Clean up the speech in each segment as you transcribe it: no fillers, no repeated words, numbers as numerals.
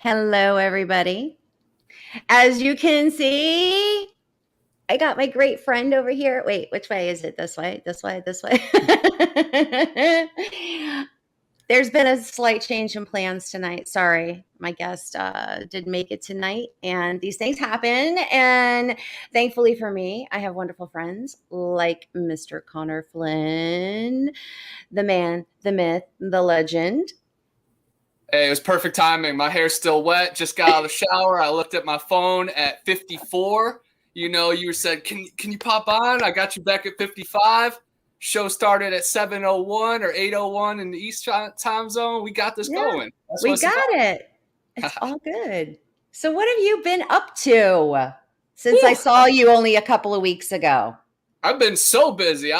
Hello, everybody. As you can see, I got my great friend over here. Wait, which way is it? This way, this way, this way. There's been a slight change in plans tonight. Sorry, my guest didn't make it tonight, and these things happen. And thankfully for me, I have wonderful friends like Mr. Connor Flynn, the man, the myth, the legend. Hey, it was perfect timing. My hair's still wet. Just got out of the shower. I looked at my phone at 54. You said, can you pop on? I got you back at 55. Show started at 7:01 or 8:01 in the East time zone. We got this Yeah, going. That's we what's got about. it. It's all good. So, what have you been up to since I Whew. saw you only a couple of weeks ago? I've been so busy.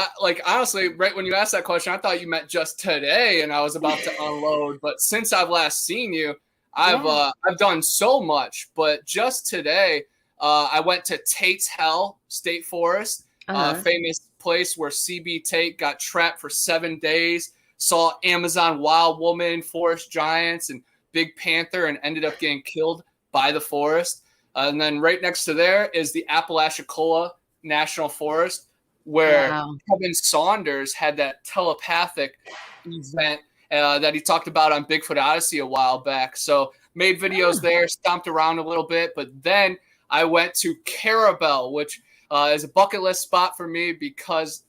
Honestly, right when you asked that question, I thought you meant just today, and I was about to unload. But since I've last seen you, Yeah. I've done so much. But just today, I went to Tate's Hell State Forest, Uh-huh. famous place where CB Tate got trapped for 7 days. Saw Amazon wild woman, forest giants, and Big Panther, and ended up getting killed by the forest. And then right next to there is the Apalachicola National Forest, where Wow. Kevin Saunders had that telepathic event that he talked about on Bigfoot Odyssey a while back. So made videos Oh, there, stomped around a little bit, but then I went to Carabel, which is a bucket list spot for me because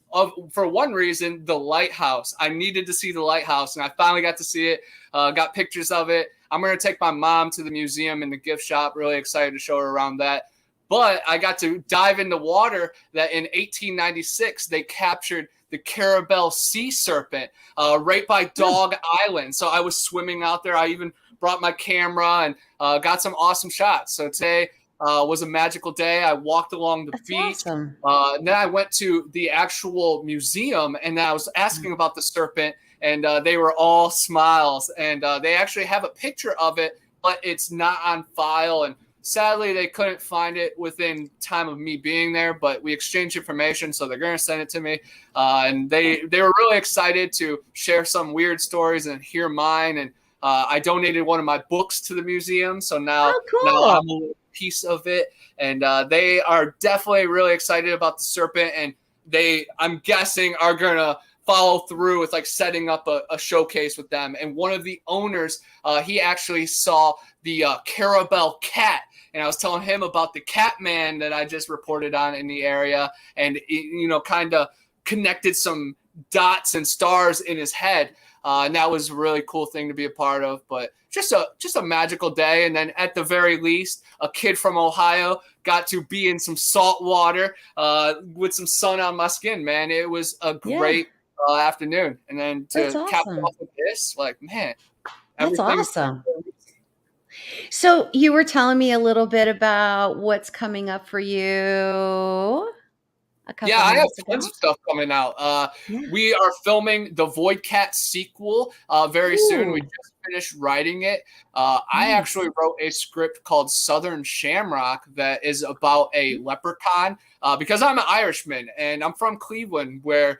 for one reason, the lighthouse. I needed to see the lighthouse, and I finally got to see it. Got pictures of it. I'm going to take my mom to the museum and the gift shop. Really excited to show her around that. But I got to dive in the water that in 1896 they captured the Carabel sea serpent right by Dog Island. So I was swimming out there. I even brought my camera and got some awesome shots. So today was a magical day. I walked along the that's beach. awesome. And then I went to the actual museum and I was asking about the serpent, and they were all smiles. And they actually have a picture of it, but it's not on file. And sadly, they couldn't find it within time of me being there, but we exchanged information, so they're going to send it to me. And they were really excited to share some weird stories and hear mine. And I donated one of my books to the museum, so now Oh, I'm cool. a little piece of it. And they are definitely really excited about the serpent, and I'm guessing, are going to follow through with like setting up a showcase with them. And one of the owners, he actually saw the Carabel cat, and I was telling him about the cat man that I just reported on in the area, and kind of connected some dots and stars in his head. And that was a really cool thing to be a part of. But just a magical day. And then at the very least, a kid from Ohio got to be in some salt water with some sun on my skin. Man, it was a Yeah, great afternoon. And then that's to cap it off awesome. with this, like, man, That's everything's awesome. So, you were telling me a little bit about what's coming up for you a Yeah, couple I have minutes tons ago. of stuff coming out. Yeah. We are filming the Void Cat sequel very soon. We Ooh, just finished writing it. I nice. actually wrote a script called Southern Shamrock that is about a leprechaun because I'm an Irishman and I'm from Cleveland, where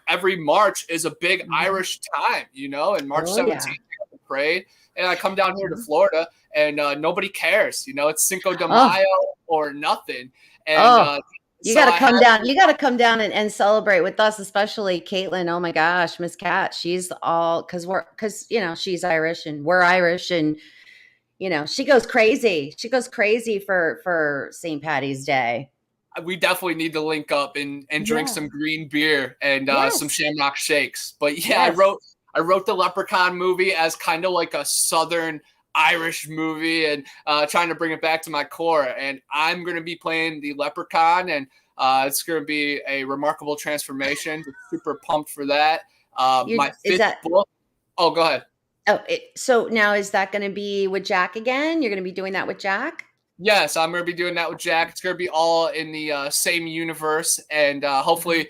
every March is a big Mhm. Irish time, and March Oh, yeah. 17th, we have the parade. And I come down here to Mhm. Florida and nobody cares. It's Cinco de Oh, Mayo or nothing. And oh, you so gotta I have come down. You gotta come down and celebrate with us, especially Caitlin. Oh my gosh, Miss Cat. She's all because she's Irish and we're Irish, and she goes crazy. She goes crazy for St. Patty's Day. we definitely need to link up and drink Yeah. some green beer and some Yes. Shamrock shakes. But yeah, Yes. I wrote the Leprechaun movie as kind of like a Southern Irish movie, and trying to bring it back to my core. And I'm going to be playing the Leprechaun, and it's going to be a remarkable transformation. Just super pumped for that. You My is fifth that book. Oh, go ahead. so now is that going to be with Jack again? You're going to be doing that with Jack? Yes, I'm going to be doing that with Jack. It's going to be all in the same universe, and Mhm. hopefully,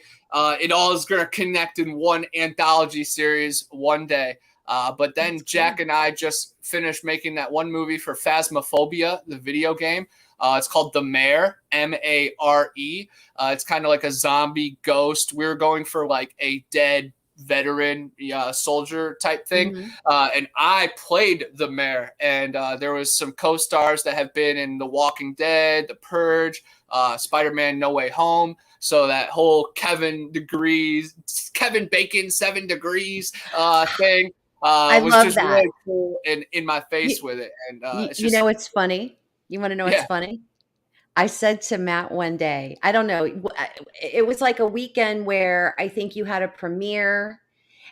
it all is going to connect in one anthology series one day. But That's then cool. Jack and I just finished making that one movie for Phasmophobia, the video game. It's called The Mare, Mare. It's kind of like a zombie ghost. We were going for like a dead veteran soldier type thing. Mm-hmm. And I played the mayor, and there was some co-stars that have been in The Walking Dead, The Purge, Spider-Man No Way Home. So that whole Kevin Bacon 7 degrees thing I was love just that. really cool and in my face You, with it. And it's you just, know what's funny? You want to know what's yeah. funny? I said to Matt one day, I don't know, it was like a weekend where I think you had a premiere,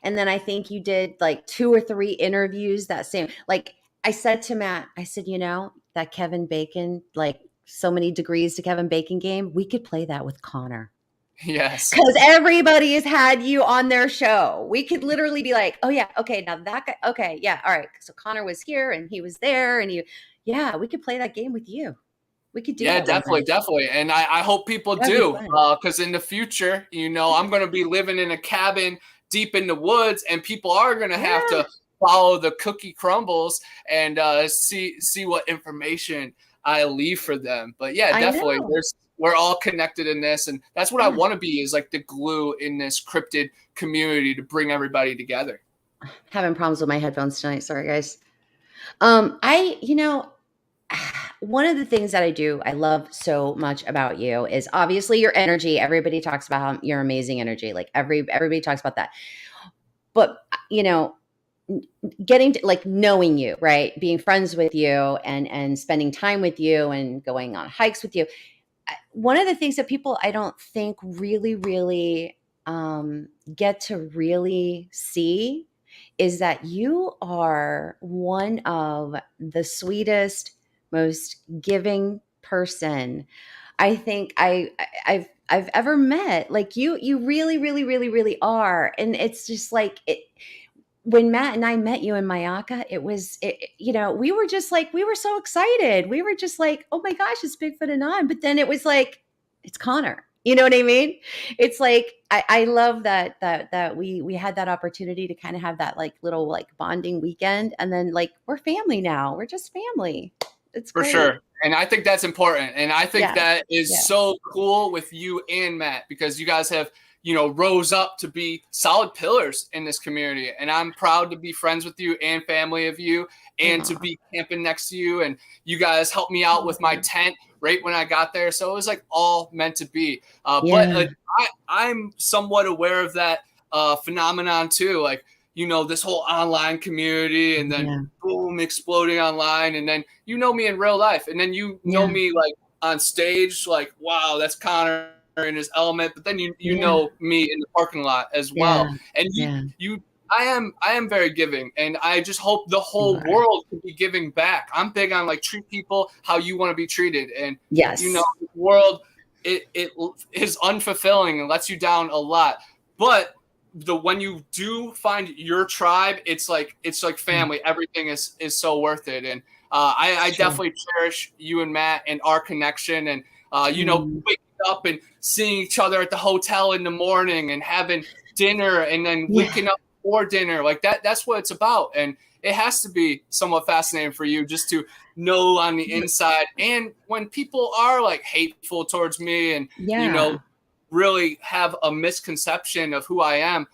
and then I think you did like 2 or 3 interviews that same. Like I said to Matt, I said, that Kevin Bacon, like so many degrees to Kevin Bacon game, we could play that with Connor. Yes. Because everybody has had you on their show. We could literally be like, oh, yeah, okay, now that guy, okay, yeah, all right. So Connor was here and he was there, and yeah, we could play that game with you. We could do Yeah, that one definitely, night. definitely. And I hope people That'd be do, fun. because in the future, I'm going to be living in a cabin deep in the woods, and people are going to have Yeah, to follow the cookie crumbles and see what information I leave for them. But yeah, I definitely, know. we're all connected in this, and that's what I Yeah. want to be, is like the glue in this cryptid community to bring everybody together. Having problems with my headphones tonight. Sorry, guys. One of the things that I love so much about you is obviously your energy. Everybody talks about how your amazing energy. Like everybody talks about that. But getting to like knowing you, right? Being friends with you and spending time with you and going on hikes with you. One of the things that people I don't think really get to really see is that you are one of the sweetest, most giving person I think I've ever met. Like you really are. And it's just like it when Matt and I met you in Mayaca, we were just like, we were so excited. We were just like, oh my gosh, it's Bigfoot and on. But then it was like, it's Connor. You know what I mean? It's like I love that we had that opportunity to kind of have that like little like bonding weekend, and then like we're family now. We're just family. It's For great. sure. And I think that's important. And I think Yes. that is Yes. so cool with you and Matt, because you guys have, rose up to be solid pillars in this community. And I'm proud to be friends with you and family of you, and to Aw. be camping next to you. And you guys helped me out with my tent right when I got there. So it was like all meant to be. But Yeah. I'm somewhat aware of that phenomenon too. Like, this whole online community, and then Yeah. boom, exploding online. And then me in real life. And then Yeah. me like on stage, like, wow, that's Connor in his element. But then you Yeah. know me in the parking lot as Yeah. well. And Yeah. I am very giving, and I just hope the You whole are. world can be giving back. I'm big on like treat people how you want to be treated. And Yes. the world, it is unfulfilling and lets you down a lot. But when you do find your tribe, it's like Yeah. family. Everything is so worth it. And It's I true. definitely cherish you and Matt and our connection. And Mm. waking up and seeing each other at the hotel in the morning and having dinner, and then Yeah. waking up for dinner, like that's what it's about. And it has to be somewhat fascinating for you just to know on the inside. And when people are like hateful towards me, and Yeah. really have a misconception of who I am,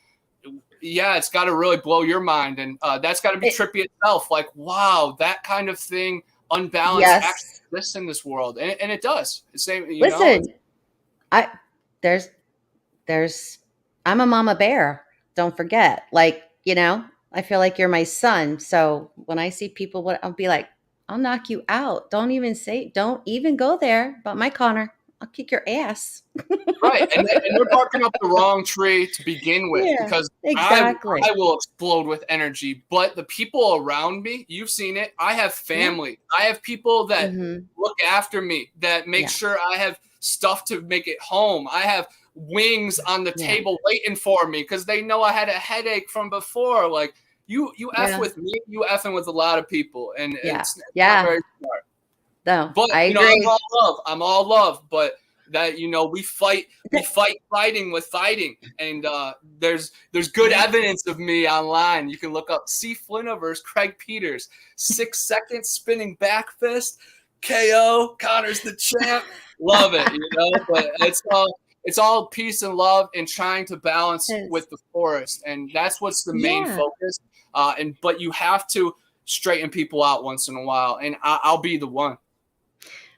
yeah, it's got to really blow your mind. And that's got to be It, trippy itself. Like, wow, that kind of thing, unbalanced, actually yes. exists in this world. And it does. The same, Listen, it's I there's there's I'm a mama bear. Don't forget. Like, I feel like you're my son. So when I see people, I'll be like, I'll knock you out. Don't even go there. But my Connor, I'll kick your ass. right. And they're barking up the wrong tree to begin with, Yeah, because I exactly. will explode with energy. But the people around me, you've seen it. I have Yeah. family. I have people that Hmm. look after me, that make Yeah. sure I have stuff to make it home. I have wings on the Yeah. table waiting for me because they know I had a headache from before. Like, you F Yeah. with me, you effing with a lot of people. And Yeah. it's not Yeah. very smart. No, But I I'm agree. all love. I'm all love. But that we fighting with fighting. And there's good Yeah. evidence of me online. You can look up C. Flynn versus Craig Peters, 6 seconds spinning back fist, KO. Connor's the champ. Love it, But it's all it's all peace and love and trying to balance Yes. with the forest, and that's what's the main Yeah. focus. But you have to straighten people out once in a while, and I'll be the one.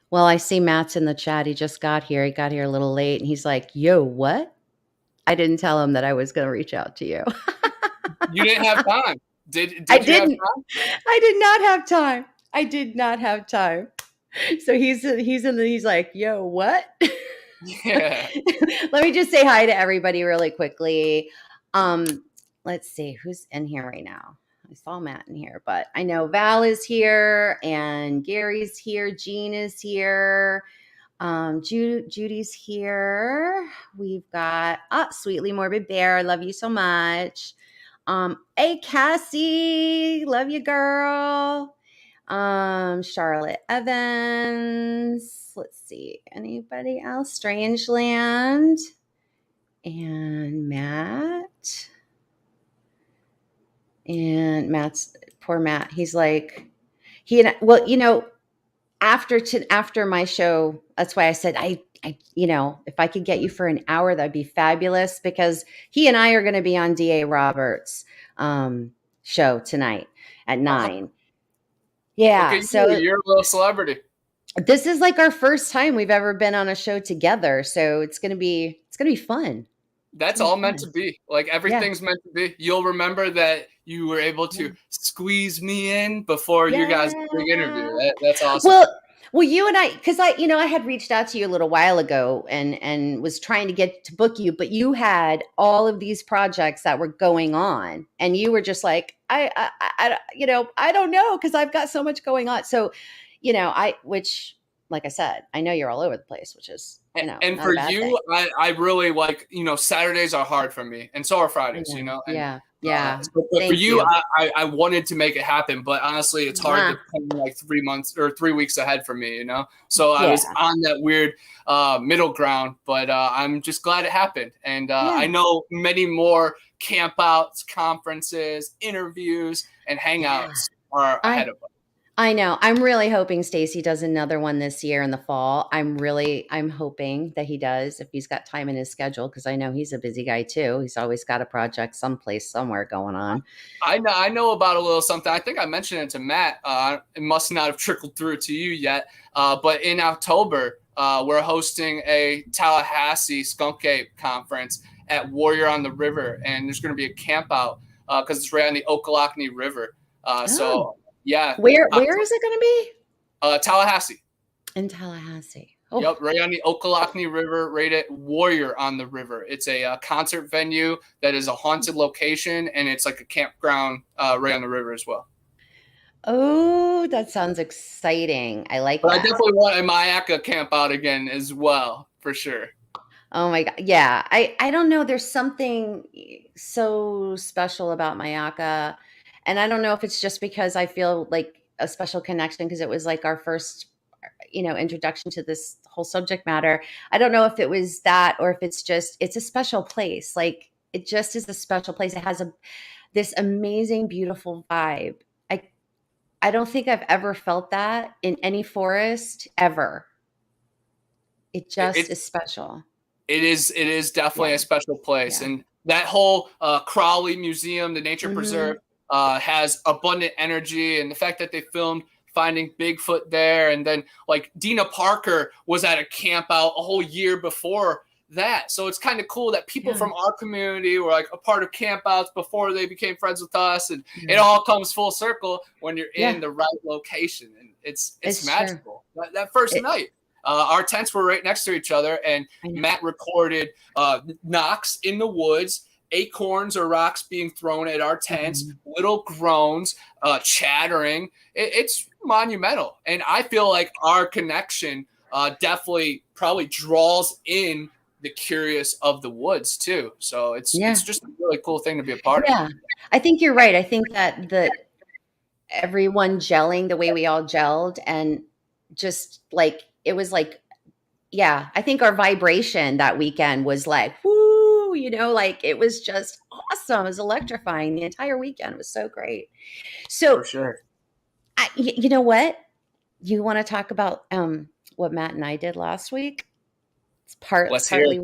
Well, I see Matt's in the chat. He just got here. He got here a little late and he's like, "Yo, what?" I didn't tell him that I was going to reach out to you. You didn't have time. Did I did you have didn't. time? I did not have time. I did not have time. So he's like, "Yo, what?" Yeah. Let me just say hi to everybody really quickly. Um, let's see who's in here right now. I saw Matt in here, but I know Val is here and Gary's here. Jean is here. Judy's here. We've got Sweetly Morbid Bear. I love you so much. Hey Cassie, love you, girl. Charlotte Evans. Let's see, anybody else? Strangeland and Matt. And Matt's poor Matt. He's like, well, after my show, that's why I said if I could get you for an hour, that'd be fabulous because he and I are going to be on DA Roberts' show tonight at Uh-huh. 9. Look Yeah, at you. so You're a little celebrity. this is like our first time we've ever been on a show together, so it's gonna be fun. It's That's gonna be all meant fun. to be. Like Yeah, everything's meant to be. You'll remember that you were able yeah, to squeeze me in before your guys' big interview. yeah. That's awesome. Well, you and I, because I had reached out to you a little while ago and was trying to get to book you, but you had all of these projects that were going on, and you were just like, I don't know because I've got so much going on. So, which, like I said, I know you're all over the place, which is And not a for bad thing. you, I really like, Saturdays are hard for me, and so are I Fridays, know. and Yeah, yeah. but for Thank you, you. I wanted to make it happen, but honestly, it's hard to Mwah. plan like 3 months or 3 weeks ahead for me. So I was Yeah, on that weird middle ground, but I'm just glad it happened, and I yeah, know many more campouts, conferences, interviews, and yeah. hangouts are I ahead of us. I know. I'm really hoping Stacy does another one this year in the fall. I'm hoping that he does if he's got time in his schedule because I know he's a busy guy too. He's always got a project someplace somewhere going on. I know about a little something. I think I mentioned it to Matt. It must not have trickled through to you yet. But in October, we're hosting a Tallahassee Skunk Ape conference at Warrior on the River, and there's going to be a camp out because it's right on the Okalochnee River. Oh, So yeah, where is it going to be? Tallahassee. In Tallahassee. Oh, Yep, right on the Okalochnee River, right at Warrior on the River. It's a concert venue that is a haunted location, and it's like a campground right on the river as well. oh, that sounds exciting. I like But I that. definitely want a Mayaka camp out again as well, for sure. Oh my God. Yeah. I don't know. There's something so special about Mayaka. And I don't know if it's just because I feel like a special connection because it was like our first, introduction to this whole subject matter. I don't know if it was that or if it's a special place. Like it just is a special place. It has this amazing, beautiful vibe. I I don't think I've ever felt that in any forest ever. It just It, is special. it is definitely Yeah. a special place, Yeah. and that whole Crowley Museum, the nature preserve, Mhm. has abundant energy, and the fact that they filmed Finding Bigfoot there, and then like Dina Parker was at a camp out a whole year before that. So it's kind of cool that people Yeah. from our community were like a part of campouts before they became friends with us, and it Yeah. all comes full circle when you're in Yeah. the right location, and it's It's true. magical. That first It night, our tents were right next to each other, and I know. Matt recorded knocks in the woods, acorns or rocks being thrown at our tents, Mhm. little groans, chattering. It's monumental, and I feel like our connection definitely probably draws in the curious of the woods too. So it's Yeah. just a really cool thing to be a part of. Yeah. I think you're right. I think that everyone gelling the way we all gelled and just like it was like yeah, I think our vibration that weekend was like whoo, like it was just awesome. It was electrifying. The entire weekend was so great. For So, sure. you know what? You want to talk about what Matt and I did last week? It's Let's hear partly it.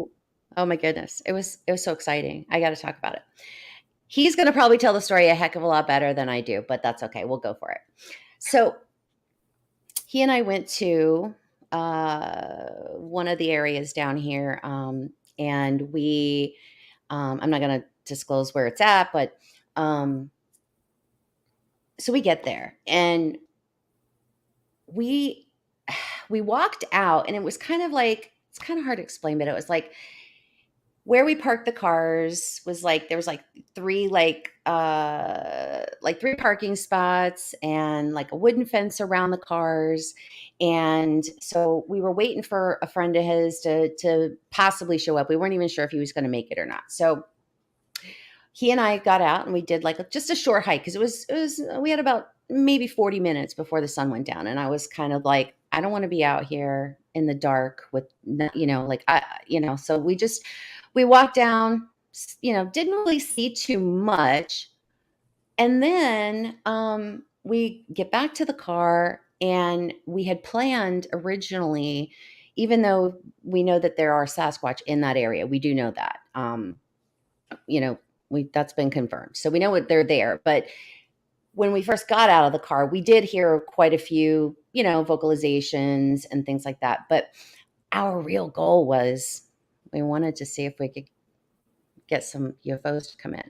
Oh my goodness. It was so exciting. I got to talk about it. He's going to probably tell the story a heck of a lot better than I do, but that's okay. We'll go for it. So he and I went to one of the areas down here, and I'm not going to disclose where it's at, but um, so we get there and we we walked out, and it was kind of like, it's kind of hard to explain, but it was where we parked the cars was like, there was like three parking spots and like a wooden fence around the cars. And so we were waiting for a friend of his to possibly show up. We weren't even sure if he was going to make it or not. So he and I got out and we did like just a short hike, because it was we had about maybe 40 minutes before the sun went down, and I was kind of like, I don't want to be out here in the dark with like so we walked down, didn't really see too much. And then we get back to the car, and we had planned originally, even though we know that there are Sasquatch in that area, we do know that. You know, that's been confirmed. So we know what they're there. But when we first got out of the car, we did hear quite a few, vocalizations and things like that. But our real goal was, we wanted to see if we could get some UFOs to come in.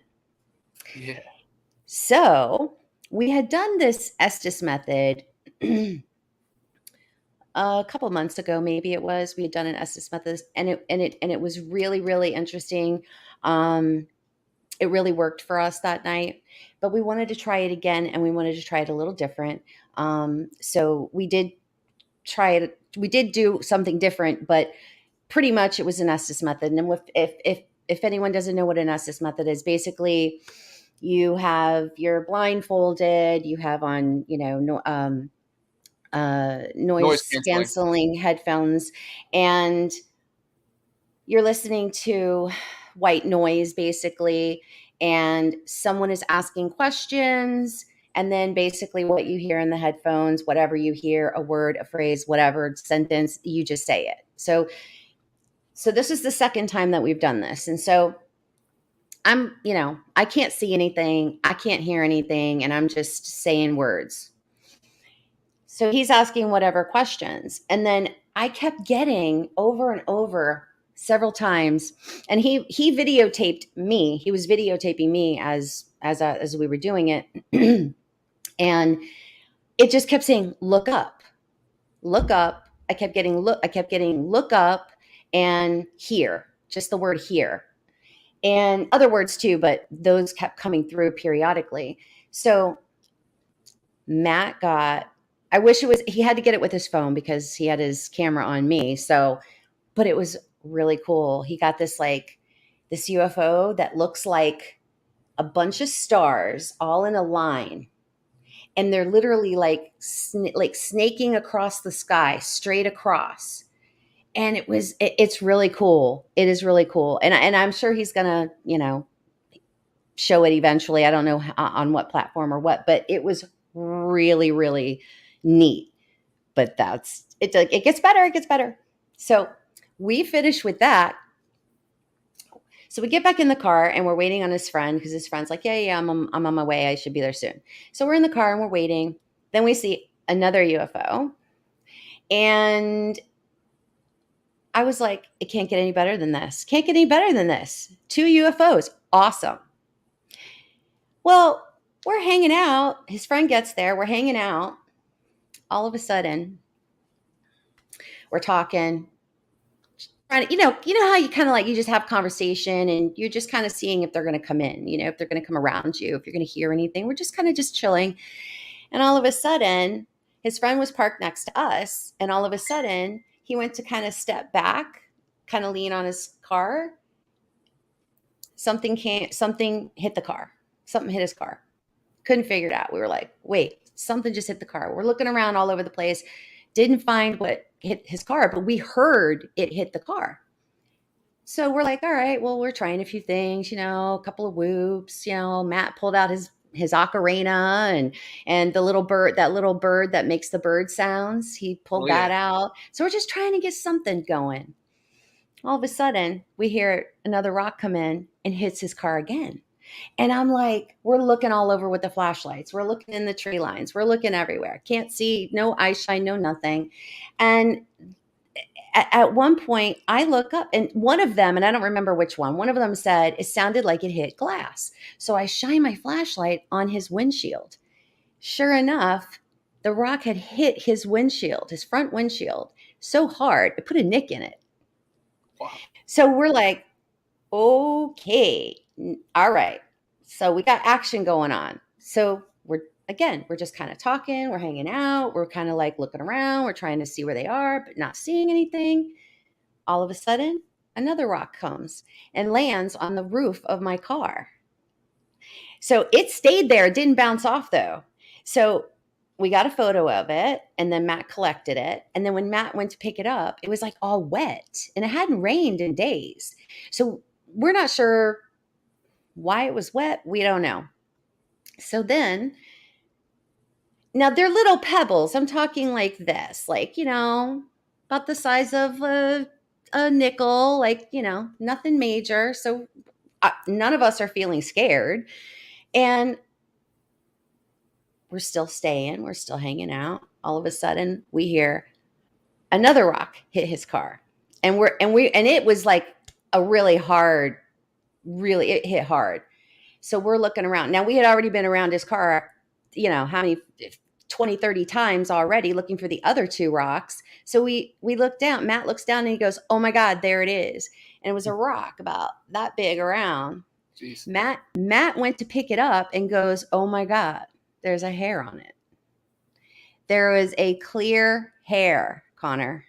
Yeah. So we had done this Estes method a couple months ago, maybe it was. We had done an Estes method, and it was really, really interesting. It really worked for us that night, but we wanted to try it again, and we wanted to try it a little different. So we did try it. We did do something different, but pretty much it was an Estes method. And if anyone doesn't know what an Estes method is, basically you're blindfolded, you have on, Noise noise canceling. canceling headphones, and you're listening to white noise basically, and someone is asking questions, and then basically what you hear in the headphones, whatever you hear, a word, a phrase, whatever sentence, you just say it. So this is the second time that we've done this, and so I can't see anything, I can't hear anything, and I'm just saying words. So he's asking whatever questions. And then I kept getting over and over several times. And he videotaped me. He was videotaping me as we were doing it. And it just kept saying, look up, look up. I kept getting look up and here, just the word here. And other words too, but those kept coming through periodically. So Matt got, I wish he had to get it with his phone because he had his camera on me. So, but it was really cool. He got this UFO that looks like a bunch of stars all in a line. And they're literally like snaking across the sky, straight across. And it's really cool. It is really cool. And I'm sure he's going to, show it eventually. I don't know on what platform or what, but it was really, really neat. But that's it. It gets better. It gets better. So we finish with that. So we get back in the car and we're waiting on his friend, because his friend's like, yeah, I'm on my way. I should be there soon. So we're in the car and we're waiting. Then we see another UFO. And I was like, it can't get any better than this. Can't get any better than this. 2 UFOs. Awesome. Well, we're hanging out. His friend gets there. We're hanging out. All of a sudden, we're talking. You know how you kind of like, you just have conversation and you're just kind of seeing if they're going to come in, if they're going to come around you, if you're going to hear anything. We're just kind of just chilling. And all of a sudden, his friend was parked next to us. And all of a sudden, he went to kind of step back, kind of lean on his car. Something hit the car. Something hit his car. Couldn't figure it out. We were like, wait, something just hit the car. We're looking around all over the place. Didn't find what hit his car, but we heard it hit the car. So we're like, all right, well, we're trying a few things, a couple of whoops. Matt pulled out his ocarina and the little bird, that makes the bird sounds. He Oh pulled yeah. that out. So we're just trying to get something going. All of a sudden, we hear another rock come in and hits his car again. And I'm like, we're looking all over with the flashlights. We're looking in the tree lines. We're looking everywhere. Can't see, no eye shine, no nothing. And at one point, I look up and one of them, and I don't remember which one of them said it sounded like it hit glass. So I shine my flashlight on his windshield. Sure enough, the rock had hit his windshield, his front windshield, so hard, it put a nick in it. Wow. So we're like, okay, all right. So we got action going on. So we're just kind of talking, we're hanging out, we're kind of like looking around, we're trying to see where they are, but not seeing anything. All of a sudden, another rock comes and lands on the roof of my car. So it stayed there, it didn't bounce off though. So we got a photo of it and then Matt collected it. And then when Matt went to pick it up, it was like all wet and it hadn't rained in days. So we're not sure why it was wet. We don't know. So then, now they're little pebbles. I'm talking like this, like, about the size of a nickel, like, nothing major. So none of us are feeling scared. And we're still staying, we're still hanging out. All of a sudden, we hear another rock hit his car. And it was like a really hard, really, it hit hard. So we're looking around. Now we had already been around his car, how many 20, 30 times already looking for the other two rocks. So we looked down, Matt looks down and he goes, "Oh my God, there it is." And it was a rock about that big around. Jeez. Matt went to pick it up and goes, "Oh my God, there's a hair on it." There was a clear hair, Connor.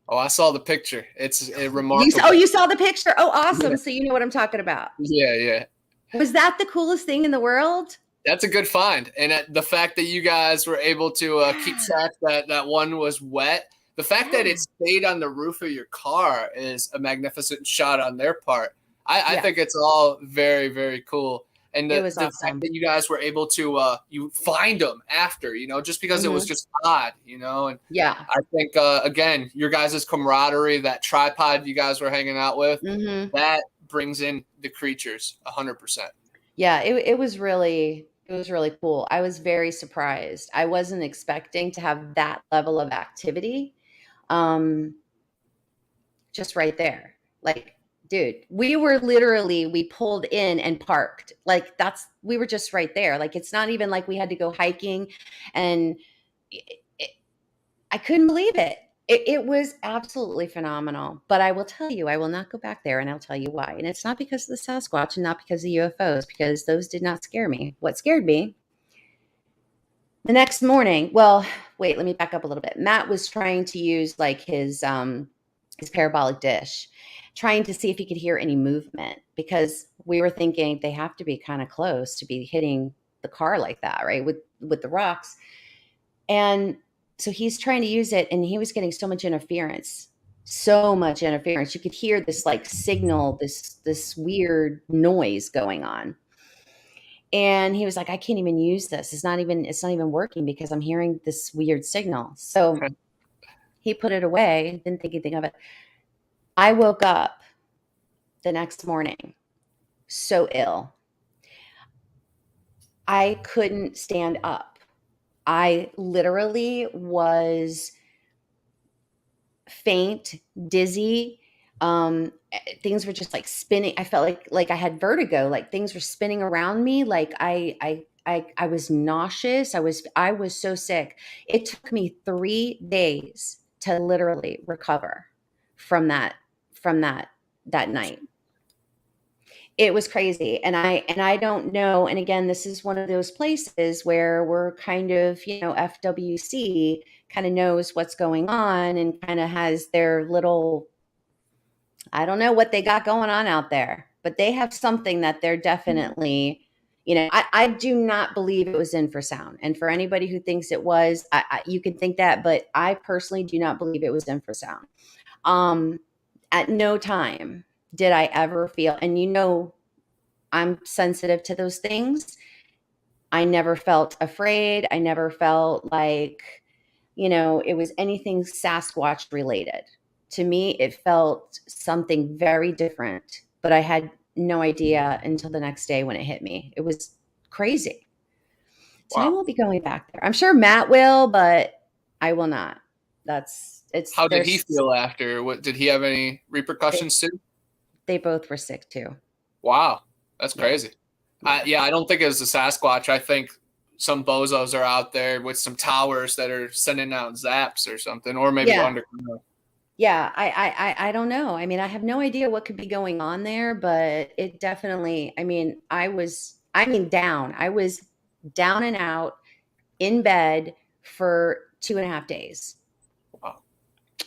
Oh, I saw the picture. It's Oh, remarkable. you saw the picture? Oh, awesome. Yeah. So you know what I'm talking about. Yeah, yeah. Was that the coolest thing in the world? That's a good find, and the fact that you guys were able to keep Yeah. track that one was wet. The fact that Yeah. it stayed on the roof of your car is a magnificent shot on their part. I Yeah. think it's all very, very cool. And It the was fact awesome. that you guys were able to you find them after, just because it was Mhm. just odd, and Yeah. I think again, your guys' camaraderie, that tripod you guys were hanging out with, Mhm. that brings in the creatures 100%. Yeah, it was really cool. I was very surprised. I wasn't expecting to have that level of activity. Um, just right there. Like, dude, we pulled in and parked. Like we were just right there. Like it's not even like we had to go hiking and it, I couldn't believe it. It was absolutely phenomenal. But I will tell you, I will not go back there and I'll tell you why. And it's not because of the Sasquatch and not because of UFOs, because those did not scare me. What scared me the next morning, well, wait, let me back up a little bit. Matt was trying to use like his parabolic dish, trying to see if he could hear any movement because we were thinking they have to be kind of close to be hitting the car like that, right? With the rocks. And so he's trying to use it and he was getting so much interference. So much interference. You could hear this like signal, this weird noise going on. And he was like, "I can't even use this. It's not even working because I'm hearing this weird signal." So he put it away, didn't think anything of it. I woke up the next morning so ill. I couldn't stand up. I literally was faint, dizzy. Things were just like spinning. I felt like I had vertigo. Like things were spinning around me. Like I was nauseous. I was so sick. It took me 3 days to literally recover from that night. It was crazy. And I don't know, and again, this is one of those places where we're kind of, FWC kind of knows what's going on and kind of has their little, I don't know what they got going on out there, but they have something that they're definitely, I do not believe it was infrasound. And for anybody who thinks it was, you can think that, but I personally do not believe it was infrasound. Um, at no time did I ever feel, and I'm sensitive to those things. I never felt afraid. I never felt like, it was anything Sasquatch related. To me, it felt something very different, but I had no idea until the next day when it hit me. It was crazy. So I Wow. won't be going back there. I'm sure Matt will, but I will not. That's it's How did he there's feel after? What did he have any they repercussions too? they both were sick too. Wow, that's Yeah. crazy. Yeah. Yeah, I don't think it was the Sasquatch. I think some bozos are out there with some towers that are sending out zaps or something, or maybe Yeah. underground. Yeah, I don't know. I mean, I have no idea what could be going on there, but it definitely, I mean, down. I was down and out in bed for 2.5 days. Wow.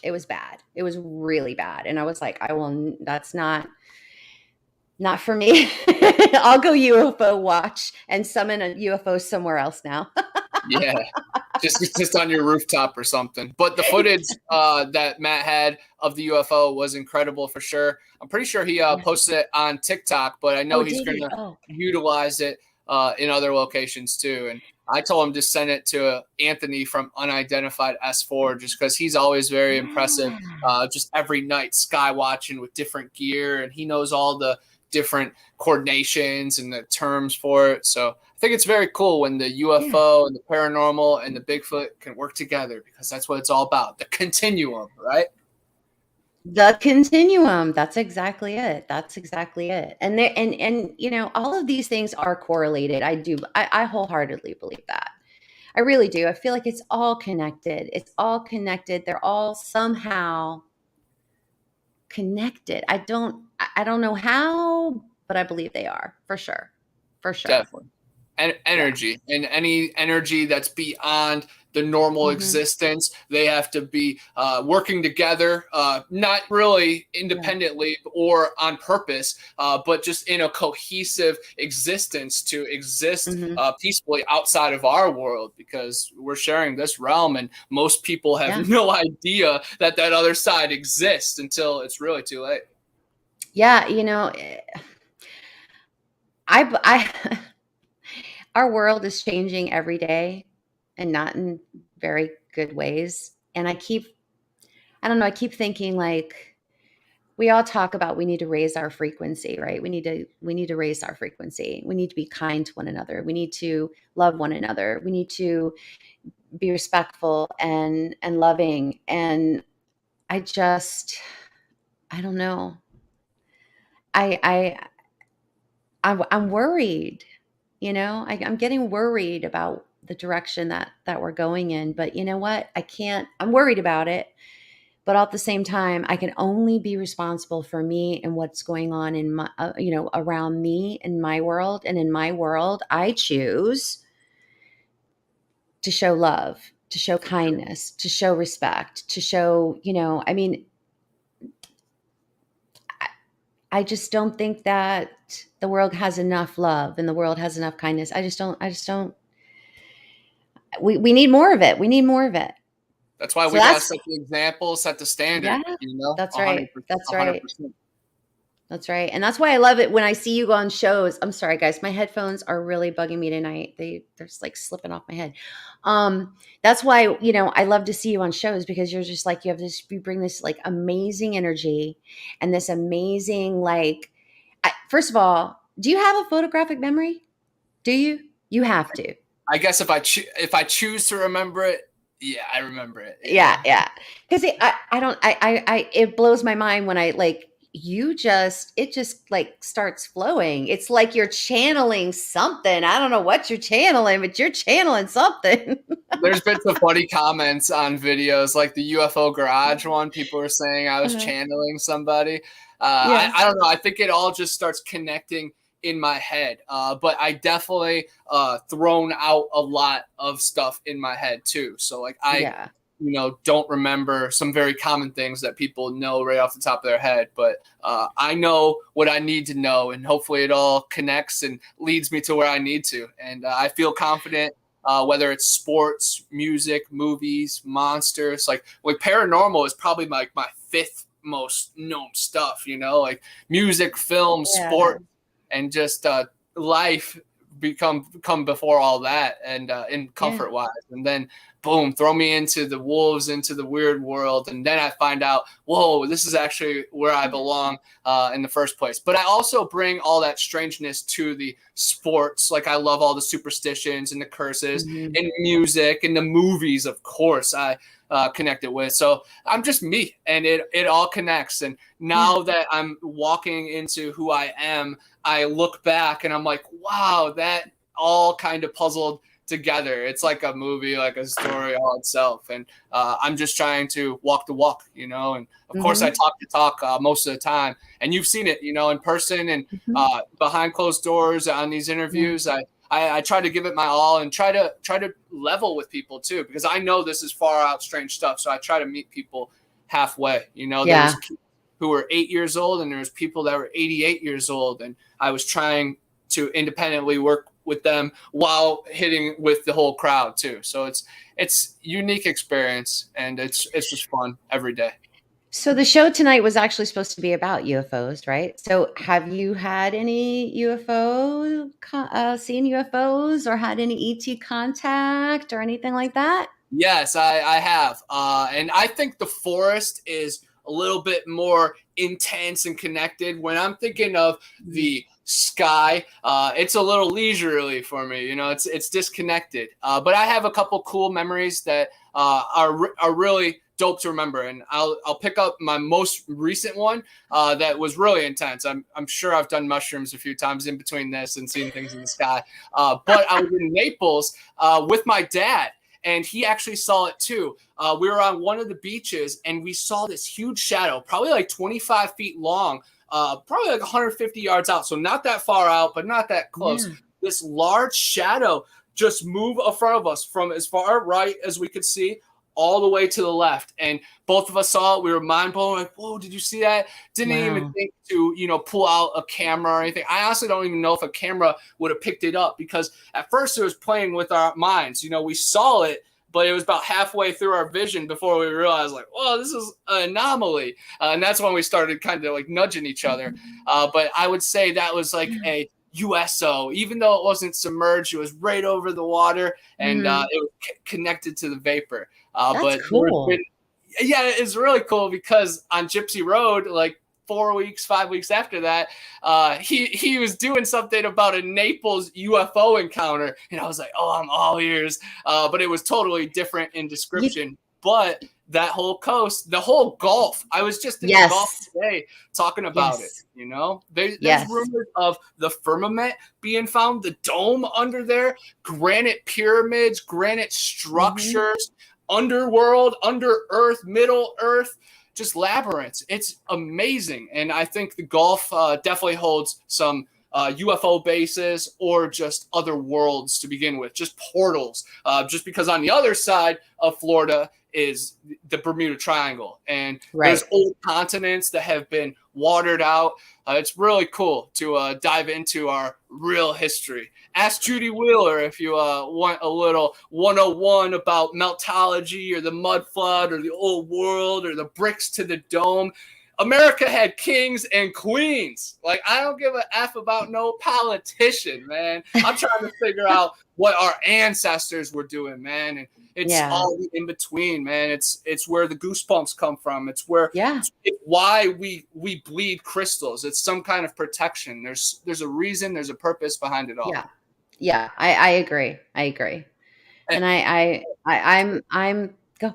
It was bad. It was really bad. And I was like, that's not for me. I'll go UFO watch and summon a UFO somewhere else now. Yeah, just on your rooftop or something. But the footage that Matt had of the UFO was incredible for sure. I'm pretty sure he Yeah. posted it on TikTok, but I know Oh, he's did going he? to Oh, okay. utilize it in other locations too. And I told him to send it to Anthony from Unidentified S4 just because he's always very impressive. Yeah. Just every night sky watching with different gear, and he knows all the different coordinations and the terms for it. So I think it's very cool when the Yeah. UFO and the paranormal and the Bigfoot can work together because that's what it's all about. The continuum, right? The continuum. That's exactly it. That's exactly it. And there and all of these things are correlated. I wholeheartedly believe that. I really do. I feel like it's all connected. It's all connected. They're all somehow connected. I don't know how, but I believe they are for sure. For sure. Definitely. Yeah. Energy and any energy that's beyond the normal Mhm. existence, they have to be working together, not really Yeah. independently or on purpose, but just in a cohesive existence to exist Mhm. peacefully outside of our world because we're sharing this realm and most people have Yeah. no idea that that other side exists until it's really too late. Yeah, I our world is changing every day and not in very good ways. And I don't know, I keep thinking like we all talk about we need to raise our frequency, right? We need to raise our frequency. We need to be kind to one another. We need to love one another. We need to be respectful and loving. And I just I don't know. I I I'm worried. I'm getting worried about the direction that we're going in. But you know what? I can't. I'm worried about it. But at the same time, I can only be responsible for me and what's going on in my, around me in my world. And in my world, I choose to show love, to show kindness, to show respect, to show, I mean, I, I just don't think that the world has enough love and the world has enough kindness. I just don't, we need more of it. We need more of it. That's why So we got to that's, set the example, set the yeah, standard, that's right. 100%. That's right. 100%. That's right. And that's why I love it when I see you go on shows. I'm sorry, guys. My headphones are really bugging me tonight. They're just like slipping off my head. That's why, I love to see you on shows because you're just like you bring this like amazing energy and this amazing like first of all, do you have a photographic memory? Do you? You have to. I guess if I choose to remember it, yeah, I remember it. Yeah, Yeah. yeah. Because I don't, it blows my mind when I like, it just like starts flowing. It's like you're channeling something. I don't know what you're channeling, but you're channeling something. There's been some funny comments on videos like the UFO garage one. People were saying I was Uh-huh. channeling somebody. Yeah. I don't know. I think it all just starts connecting in my head. But I definitely thrown out a lot of stuff in my head too. So like Yeah. don't remember some very common things that people know right off the top of their head. But I know what I need to know, and hopefully it all connects and leads me to where I need to. And I feel confident. Whether it's sports, music, movies, monsters, like paranormal is probably like my fifth most known stuff. Like music, film, Yeah. sport, and just life come before all that, and in Yeah. comfort wise, and then boom, throw me into the wolves, into the weird world, and then I find out, whoa, this is actually where I belong in the first place. But I also bring all that strangeness to the sports. Like I love all the superstitions and the curses Mhm. and music and the movies, of course. I connected with. So I'm just me, and it all connects. And Yeah. now that I'm walking into who I am, I look back and I'm like, wow, that all kind of puzzled together. It's like a movie, like a story all itself. And I'm just trying to walk the walk, and of course I Mhm. talk the talk most of the time. And you've seen it, in person and Mhm. behind closed doors on these Yeah. interviews. I try to give it my all and try to level with people too, because I know this is far out strange stuff. So I try to meet people halfway. There's Yeah. people who were 8 years old and there's people that were 88 years old. And I was trying to independently work with them while hitting with the whole crowd too. So it's unique experience, and it's just fun every day. So the show tonight was actually supposed to be about UFOs, right? So have you had any seen UFOs or had any ET contact or anything like that? Yes, I have. And I think the forest is a little bit more intense and connected. When I'm thinking of Mhm. the sky, it's a little leisurely for me. It's disconnected. But I have a couple cool memories that are really dope to remember. And I'll pick up my most recent one that was really intense. I'm sure I've done mushrooms a few times in between this and seen things in the sky. But I was in Naples with my dad, and he actually saw it too. We were on one of the beaches and we saw this huge shadow, probably like 25 feet long, probably like 150 yards out. So not that far out, but not that close. Yeah. This large shadow just move in front of us from as far right as we could see all the way to the left. And both of us saw it. We were mind blown, like, whoa, did you see that? Didn't even Wow. think to, pull out a camera or anything. I honestly don't even know if a camera would have picked it up, because at first it was playing with our minds. We saw it, but it was about halfway through our vision before we realized, like, oh, this is an anomaly. And that's when we started kind of like nudging each other. But I would say that was like a USO, even though it wasn't submerged, it was right over the water, and Mhm. it was connected to the vapor. That's But there has been, cool. yeah, it's really cool, because on Gypsy Road, like 4 weeks, 5 weeks after that, he was doing something about a Naples UFO encounter, and I was like, oh, I'm all ears. But it was totally different in Ye description. But that whole coast, the whole Gulf, I was just in the Gulf Yes. today talking about it. Yes. There's Yes. rumors of the firmament being found, the dome under there, granite pyramids, granite Mhm. structures, underworld, under earth, middle earth, just labyrinths. It's amazing. And I think the Gulf definitely holds some UFO bases, or just other worlds to begin with, just portals. Just because on the other side of Florida is the Bermuda Triangle, and there's Right. old continents that have been watered out. It's really cool to dive into our real history. Ask Judy Wheeler if you want a little 101 about meltology, or the mud flood, or the old world, or the bricks to the dome. America had kings and queens. Like, I don't give a F about no politician, man. I'm trying to figure out what our ancestors were doing, man. And it's Yeah. all in between, man. It's where the goosebumps come from. Yeah. It's why we bleed crystals. It's some kind of protection. There's a reason, there's a purpose behind it all. Yeah. Yeah. I agree. I agree. And And I'm go.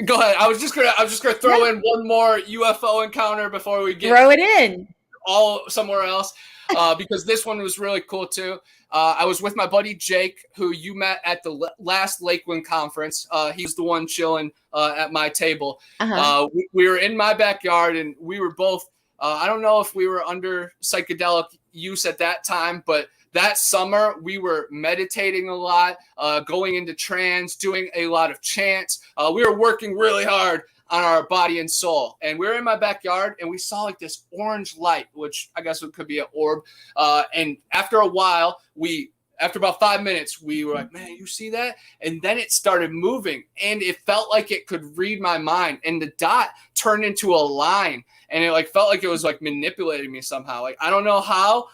go ahead. I was just gonna throw No, in one more UFO encounter before we get throw it in. all somewhere else, because this one was really cool too. I was with my buddy Jake, who you met at the last Lakeland conference. He's the one chilling at my table. Uh-huh. We were in my backyard, and we were both. I don't know if we were under psychedelic use at that time, but that summer we were meditating a lot, going into trance, doing a lot of chants. We were working really hard on our body and soul. And we were in my backyard, and we saw like this orange light, which I guess it could be an orb. And after a while, after about 5 minutes, we were like, man, you see that? And then it started moving, and it felt like it could read my mind. And the dot turned into a line, and it like felt like it was like manipulating me somehow. Like, I don't know how,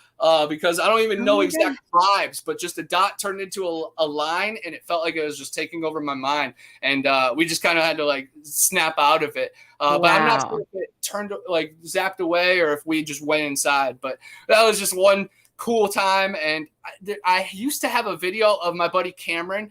because I don't even Oh know my exact God. vibes, but just a dot turned into a line, and it felt like it was just taking over my mind. And we just kind of had to like snap out of it. But I'm not sure Wow. if it turned like zapped away or if we just went inside. But that was just one cool time. And I used to have a video of my buddy Cameron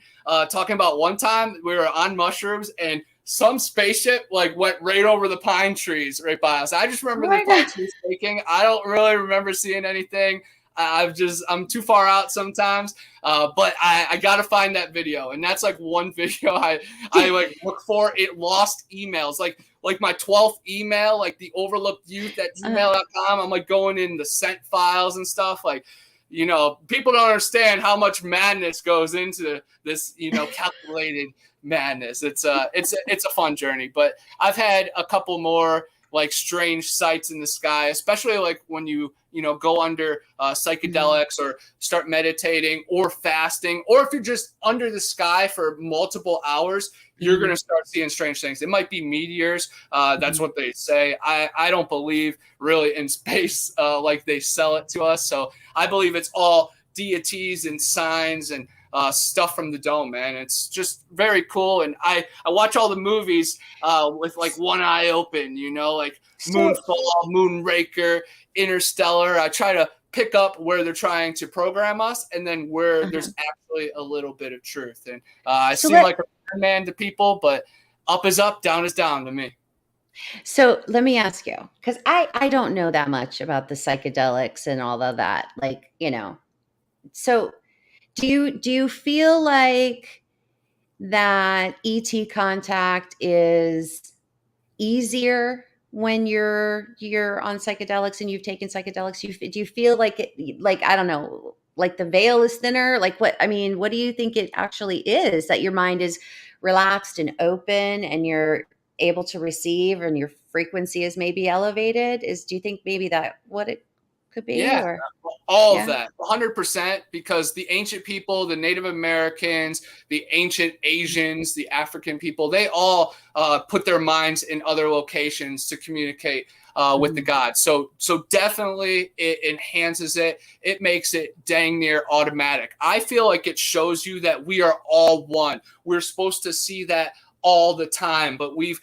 talking about one time we were on mushrooms and some spaceship like went right over the pine trees right by us. I just Oh remember the my pine God. trees shaking. I don't really remember seeing anything. I'm too far out sometimes, but I gotta find that video, and that's like one video I like look for. It lost emails, like my 12th email, like the overlooked youth at Uh, gmail.com. I'm like going in the sent files and stuff. Like, people don't understand how much madness goes into this, calculated madness. It's a fun journey, but I've had a couple more like strange sights in the sky, especially like when you go under mhm, psychedelics or start meditating or fasting, or if you're just under the sky for multiple hours, you're going mhm, to start seeing strange things. It might be meteors. That's mhm. what they say. I don't believe really in space like they sell it to us. So I believe it's all deities and signs and stuff from the dome, man. It's just very cool. And I watch all the movies with like one eye open, like So Moonfall, Moonraker, Interstellar. I try to pick up where they're trying to program us and then where uh-huh. there's actually a little bit of truth. And I So seem let like a man to people, but up is up, down is down to me. so let me ask you, because I don't know that much about the psychedelics and all of that. Like, so do you feel like that ET contact is easier when you're on psychedelics and you've taken psychedelics? Do you feel like like, I don't know, like the veil is thinner? Like, what do you think it actually is, that your mind is relaxed and open and you're able to receive and your frequency is maybe elevated? Do you think maybe that what it could be? Yeah, Or all of yeah. that, 100%, because the ancient people, the Native Americans, the ancient Asians, the African people, they all put their minds in other locations to communicate with the Mhm. gods. So definitely it enhances it. It makes it dang near automatic. I feel like it shows you that we are all one. We're supposed to see that all the time, but we've,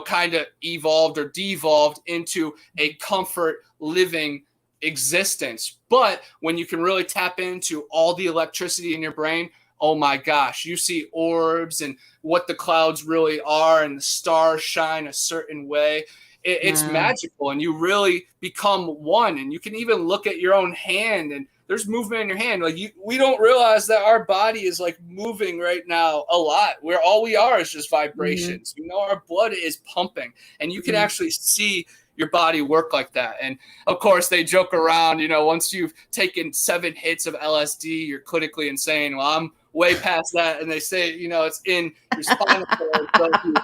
kind of evolved or devolved into a comfort living existence. But when you can really tap into all the electricity in your brain, oh my gosh, you see orbs and what the clouds really are, and the stars shine a certain way. It's Wow. magical, and you really become one. And you can even look at your own hand, and there's movement in your hand. Like we don't realize that our body is like moving right now a lot. Where all we are is just Mhm, vibrations. Our blood is pumping, and you can mhm. actually see your body work like that. And of course, they joke around, once you've taken 7 hits of LSD, you're clinically insane. Well, I'm way past that. And they say, it's in your spinal cord. So if you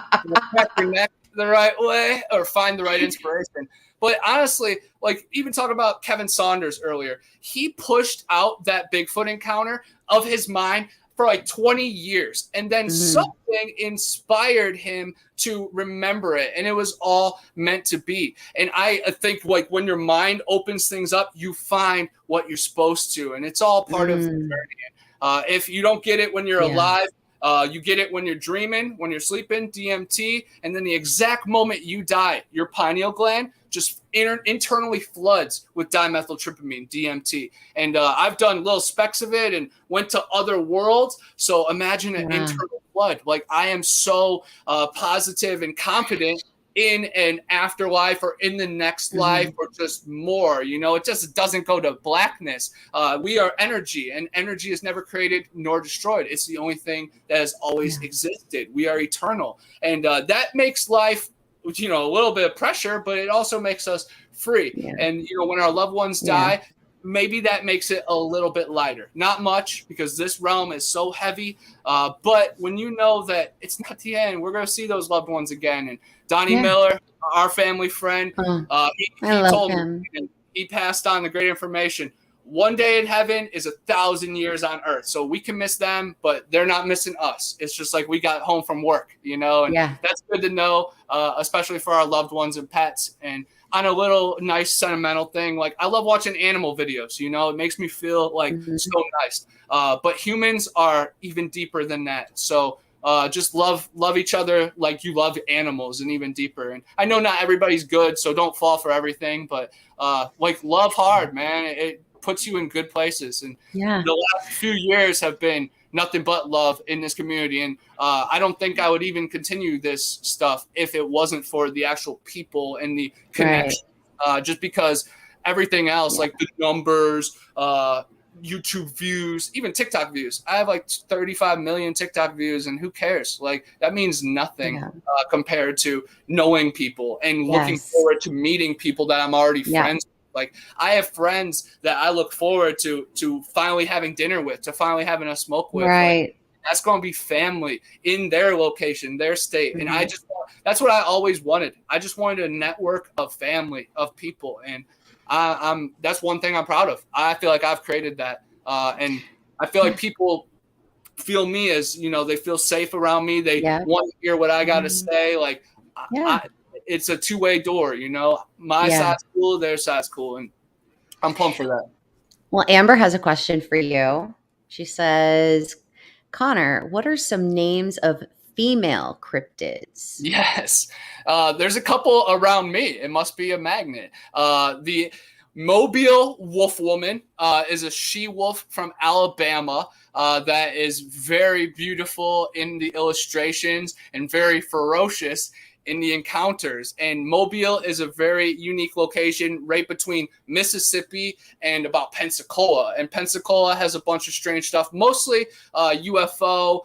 crack your neck the right way or find the right inspiration. But honestly, like even talking about Kevin Saunders earlier, he pushed out that Bigfoot encounter of his mind for like 20 years. And then Mhm. something inspired him to remember it. And it was all meant to be. And I think like when your mind opens things up, you find what you're supposed to. And it's all part of the Mm. journey. If you don't get it when you're Yeah. alive, you get it when you're dreaming, when you're sleeping, DMT, and then the exact moment you die, your pineal gland just internally floods with dimethyltryptamine, DMT. And I've done little specks of it and went to other worlds. So imagine an Wow. internal flood. Like I am so positive and confident in an afterlife or in the next life Mhm. or just more. It just doesn't go to blackness. We are energy, and energy is never created nor destroyed. It's the only thing that has always Yeah. existed. We are eternal, and that makes life, a little bit of pressure, but it also makes us free. Yeah. And when our loved ones Yeah. die, maybe that makes it a little bit lighter. Not much, because this realm is so heavy. But when you know that it's not the end, we're going to see those loved ones again. And Donnie Yeah. Miller, our family friend, Oh, I he love told me, him. and he passed on the great information. One day in heaven is 1,000 years on earth. So we can miss them, but they're not missing us. It's just like we got home from work, and Yeah. that's good to know, especially for our loved ones and pets. And on a little nice sentimental thing, like I love watching animal videos, you know, it makes me feel like so Mhm. nice. But humans are even deeper than that. So just love each other like you love animals, and even deeper. And I know not everybody's good, so don't fall for everything, but like love hard, man. It puts you in good places. And Yeah. the last few years have been nothing but love in this community. And I don't think I would even continue this stuff if it wasn't for the actual people and the Right. connection. Just because everything else, Yeah. like the numbers, YouTube views, even TikTok views. I have like 35 million TikTok views, and who cares? Like that means nothing Yeah. compared to knowing people and looking Yes. forward to meeting people that I'm already Yeah. friends with. Like I have friends that I look forward to finally having dinner with, to finally having a smoke with. Like Right. that's going to be family in their location, their state. And Mhm. that's what I always wanted. I just wanted a network of family, of people. And that's one thing I'm proud of. I feel like I've created that. And I feel like people feel me as, you know, they feel safe around me. They Yeah. want to hear what I got to Mhm. say. Like, Yeah. it's a two-way door, you know, my Yeah. side's cool, their side's cool. And I'm pumped for that. Well, Amber has a question for you. She says, Connor, what are some names of female cryptids? Yes. There's a couple around me. It must be a magnet. The Mobile Wolf Woman is a she wolf from Alabama that is very beautiful in the illustrations and very ferocious in the encounters. And Mobile is a very unique location right between Mississippi and about Pensacola. And Pensacola has a bunch of strange stuff, mostly UFO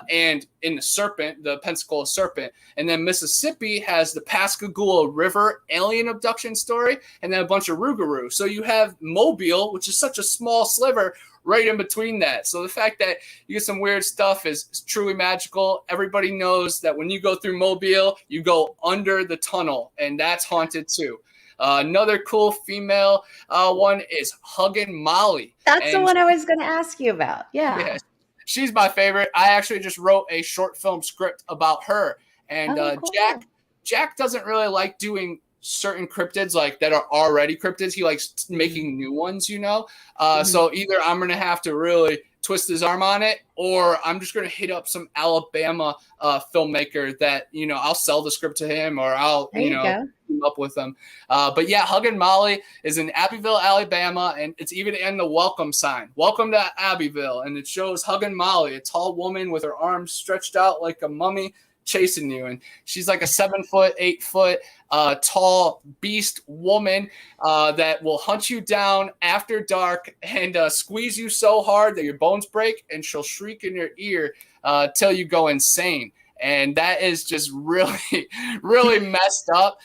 and in the serpent, the Pensacola serpent. And then Mississippi has the Pascagoula River alien abduction story, and then a bunch of Rougarou. So you have Mobile, which is such a small sliver, right in between that. So the fact that you get some weird stuff is truly magical. Everybody knows that when you go through Mobile, you go under the tunnel, and that's haunted too. Another cool female one is Huggin' Molly. That's the And one I was going to ask you about. yeah, Yeah. she's my favorite. I actually just wrote a short film script about her. And Oh, cool. Jack doesn't really like doing certain cryptids like that are already cryptids. He likes Mhm. making new ones, you know. Mhm. So either I'm gonna have to really twist his arm on it, or I'm just gonna hit up some Alabama filmmaker that, you know, I'll sell the script to him, or I'll, There you you know, go. team up with them. But yeah, Huggin' Molly is in Abbeville, Alabama, and it's even in the welcome sign. Welcome to Abbeville, and it shows Huggin' Molly, a tall woman with her arms stretched out like a mummy, chasing you. And she's like a 7 foot, 8 foot tall beast woman that will hunt you down after dark and squeeze you so hard that your bones break, and she'll shriek in your ear till you go insane. And that is just really, really messed up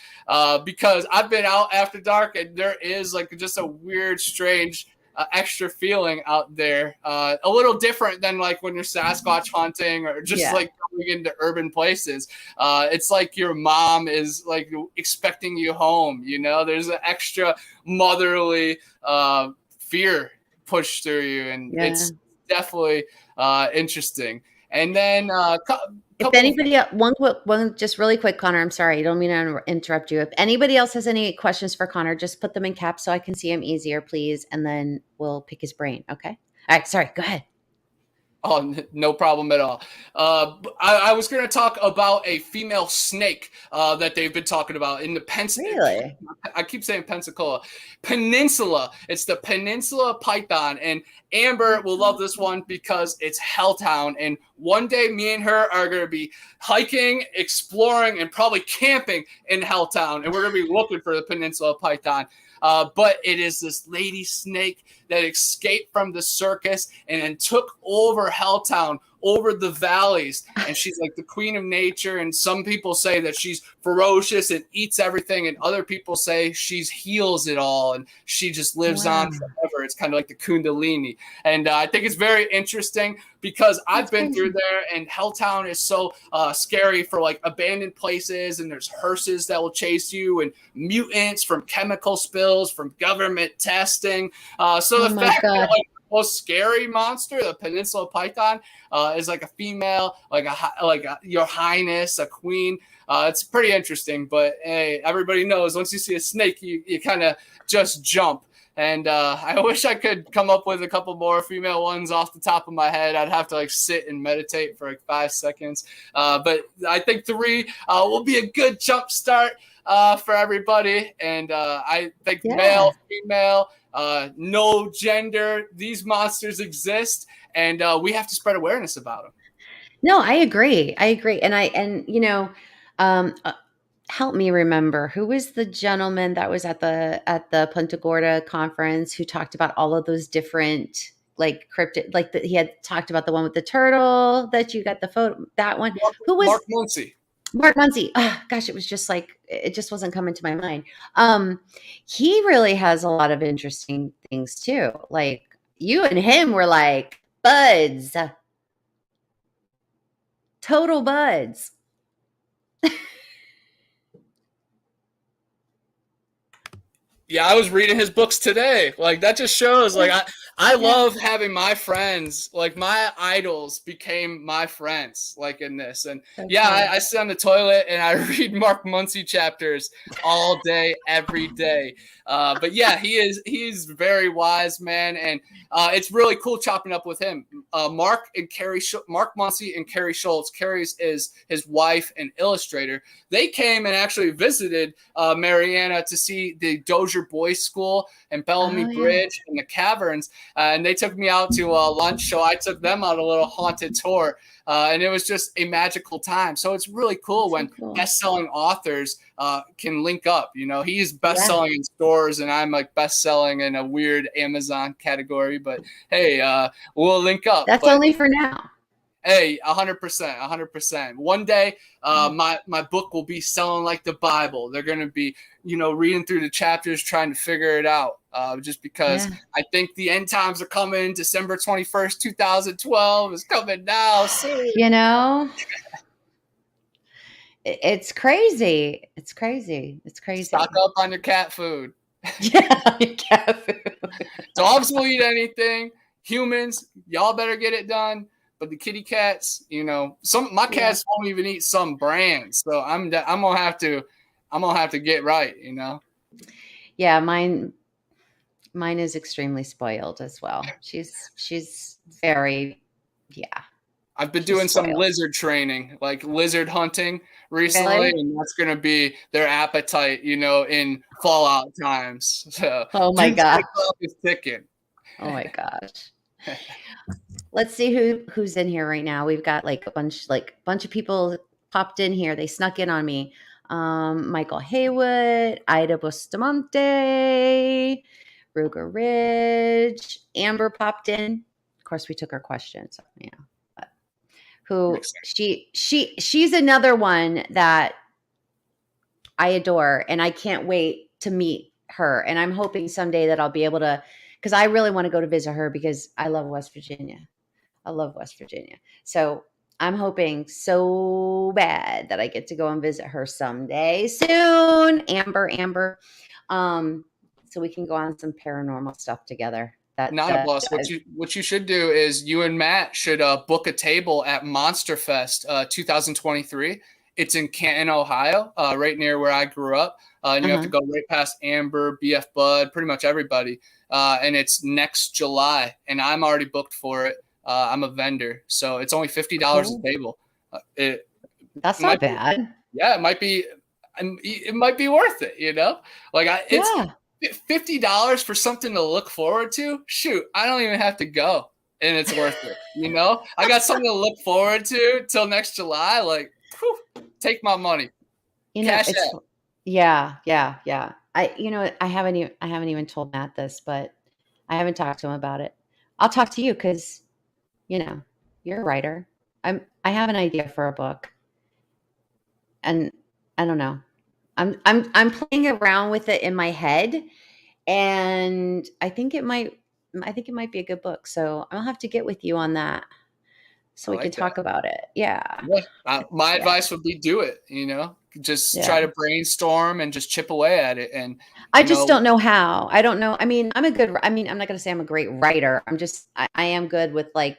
because I've been out after dark, and there is like just a weird, strange extra feeling out there. A little different than like when you're Sasquatch hunting or just Yeah. like going into urban places. It's like your mom is like expecting you home. You know, there's an extra motherly fear pushed through you, and Yeah. it's definitely interesting. And then If couple. anybody, one, just really quick, Connor, I'm sorry. I don't mean to interrupt you. If anybody else has any questions for Connor, just put them in caps so I can see him easier, please. And then we'll pick his brain. Okay. All right. Sorry. Go ahead. Oh, no problem at all. I was going to talk about a female snake that they've been talking about in the Really? I keep saying Pensacola Peninsula. It's the Peninsula Python, and Amber will love this one because it's Helltown. And one day, me and her are going to be hiking, exploring, and probably camping in Helltown, and we're going to be looking for the Peninsula Python. But it is this lady snake that escaped from the circus and then took over Helltown, over the valleys. And she's like the queen of nature. And some people say that she's ferocious and eats everything. And other people say she's heals it all and she just lives on Wow. forever. It's kind of like the Kundalini. And I think it's very interesting because I've That's been through crazy. there, and Helltown is so scary for like abandoned places, and there's hearses that will chase you, and mutants from chemical spills, from government testing. So Oh the my fact that God. like most scary monster, the Peninsula Python, is like a female, like your highness, a queen. It's pretty interesting, but hey, everybody knows once you see a snake, you kind of just jump. And I wish I could come up with a couple more female ones off the top of my head. I'd have to like sit and meditate for like 5 seconds. But I think 3 will be a good jump start for everybody. And I think male, Yeah. female, no gender, these monsters exist, and we have to spread awareness about them. No, I agree. I agree. And um, uh, help me remember who was the gentleman that was at the Punta Gorda conference who talked about all of those different like cryptid, like he had talked about the one with the turtle that you got the photo, that one. Who was Mark Muncy. Mark Muncy? Oh, gosh, it was just like it just wasn't coming to my mind. Um, he really has a lot of interesting things too. Like you and him were like buds, total buds. Yeah, I was reading his books today. Like that just shows like I love having my friends, like my idols became my friends like in this. And So yeah, cool. I sit on the toilet and I read Mark Muncy chapters all day, every day. But yeah, he's very wise, man, and it's really cool chopping up with him. Mark Muncy and Carrie Schultz. Carrie's is his wife and illustrator. They came and actually visited Mariana to see the Dozier Boys School and Bellamy Oh yeah. Bridge and the caverns. And they took me out to lunch, so I took them on a little haunted tour. And it was just a magical time. So it's really cool So when cool. best-selling authors can link up. You know, he's Yeah. best-selling in stores, and I'm like best-selling in a weird Amazon category. But hey, we'll link up. That's But only for now. hey, 100%, 100%. One day, my book will be selling like the Bible. They're gonna be, reading through the chapters, trying to figure it out. Just because Yeah. I think the end times are coming. December 21st, 2012 is coming now soon. You know, it's crazy. It's crazy. It's Stock crazy. up on your cat food. Yeah, cat food. Dogs will eat anything. Humans, y'all better get it done. But the kitty cats, some my Yeah. cats won't even eat some brands. So I'm gonna have to get right. Yeah, mine is extremely spoiled as well. She's very, yeah, I've been she's doing some spoiled. lizard training, like lizard hunting recently, Really? and that's going to be their appetite, in Fallout times. So Oh my doomsday gosh. clock is ticking. Oh my gosh. Let's see who's in here right now. We've got like a bunch of people popped in here. They snuck in on me. Michael Haywood, Ida Bustamante, Ruger Ridge, Amber popped in. Of course, we took her questions. Yeah, but who Makes sense. she's another one that I adore, and I can't wait to meet her. And I'm hoping someday that I'll be able to, because I really want to go to visit her because I love West Virginia. I love West Virginia. So I'm hoping so bad that I get to go and visit her someday soon. Amber. Um, so we can go on some paranormal stuff together. That Nana Boss, what you should do is you and Matt should book a table at Monster Fest 2023. It's in Canton, Ohio, right near where I grew up. And you have to uh-huh. go right past Amber, BF Bud, pretty much everybody. And it's next July, and I'm already booked for it. I'm a vendor, so it's only $50 Cool. a table. It That's not might be, bad. yeah, it might be worth it. Like it's Yeah. $50 for something to look forward to. Shoot, I don't even have to go, and it's worth it. I got something to look forward to till next July. Like, whew, take my money, cash It's out. yeah. I haven't even told Matt this, but I haven't talked to him about it. I'll talk to you because you know, you're a writer. I have an idea for a book, and I don't know. I'm playing around with it in my head, and I think it might be a good book. So I'll have to get with you on that I so we can like that. talk about it. Yeah. Yeah, my Yeah. advice would be do it. just try Yeah. to brainstorm and just chip away at it. And, I you just know, don't know how. I don't know. I mean, I mean, I'm not going to say I'm a great writer. I am good with like,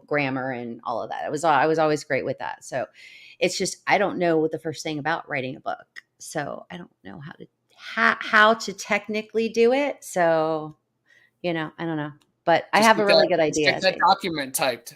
grammar and all of that. I was always great with that. So it's just, I don't know what the first thing about writing a book. So I don't know how to technically do it. So, I don't know, but I have a really good just idea, get I that think. document typed,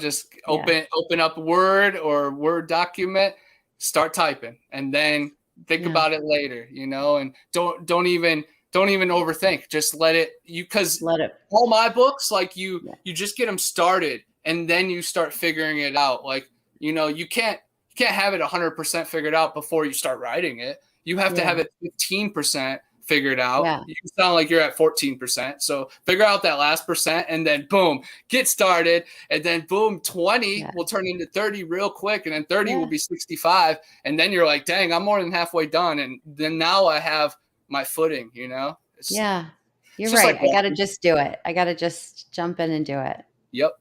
just Yeah. open up Word or Word document, start typing, and then think Yeah. about it later, and don't even overthink. Just let it because Let it. all my books, like Yeah. you just get them started and then you start figuring it out. Like, you can't have it 100% figured out before you start writing it. You have to Yeah. have it 15% figured out. Yeah. You sound like you're at 14%. So figure out that last percent and then boom, get started. And then boom, 20 Yeah. will turn into 30 real quick. And then 30 will Yeah. be 65. And then you're like, dang, I'm more than halfway done. And then now I have my footing. Yeah. It's You're just like right. I got to walking. just do it. I got to just jump in and do it. Yep.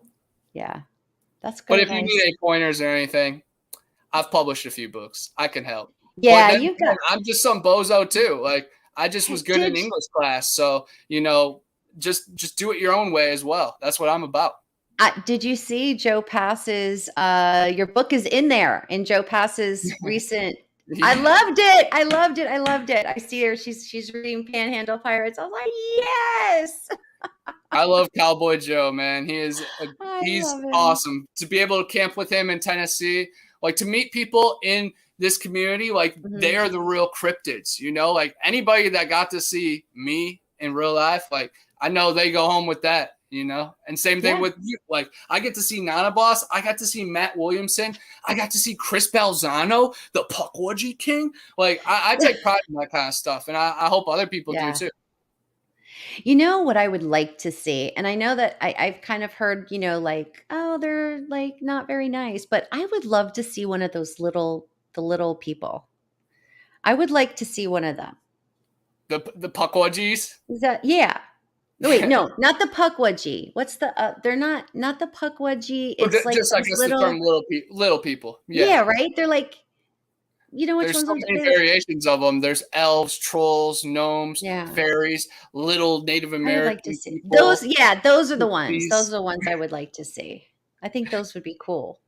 Yeah. That's good But if you need advice. any pointers or anything, I've published a few books. I can help. But Yeah, then you again, got I'm just some bozo too. Like I just was good in did English class, so just do it your own way as well. That's what I'm about. did you see Joe Pass's your book is in there in Joe Pass's recent. I Yeah, loved it. I loved it. I loved it. I see her. She's reading Panhandle Pirates. I was like, "Yes." I love Cowboy Joe, man. I He's love him. awesome. To be able to camp with him in Tennessee, like to meet people in this community, like they Mhm. are the real cryptids. Like anybody that got to see me in real life, like I know they go home with that. And same thing Yeah. with you. Like I get to see Nana Boss, I got to see Matt Williamson, I got to see Chris Balzano, the Puckwudgie King. Like I take pride in that kind of stuff, and I hope other people do Yeah. too. You know what I would like to see, and I know that I've kind of heard, like, oh, they're like not very nice, but I would love to see one of those the little people. I would like to see one of them. The Puckwudgies. Is that yeah? No, wait, no, not the Puckwudgie. What's the they're not the Puckwudgie. Or It's like just, I those guess, the term little little people. Yeah. yeah, right? They're like you know which There's ones so I'm many they variations of them. There's elves, trolls, gnomes, yeah. fairies, little Native I would like to American see those. people, Yeah, those are the ones. Those gypsies. are the ones I would like to see. I think those would be cool.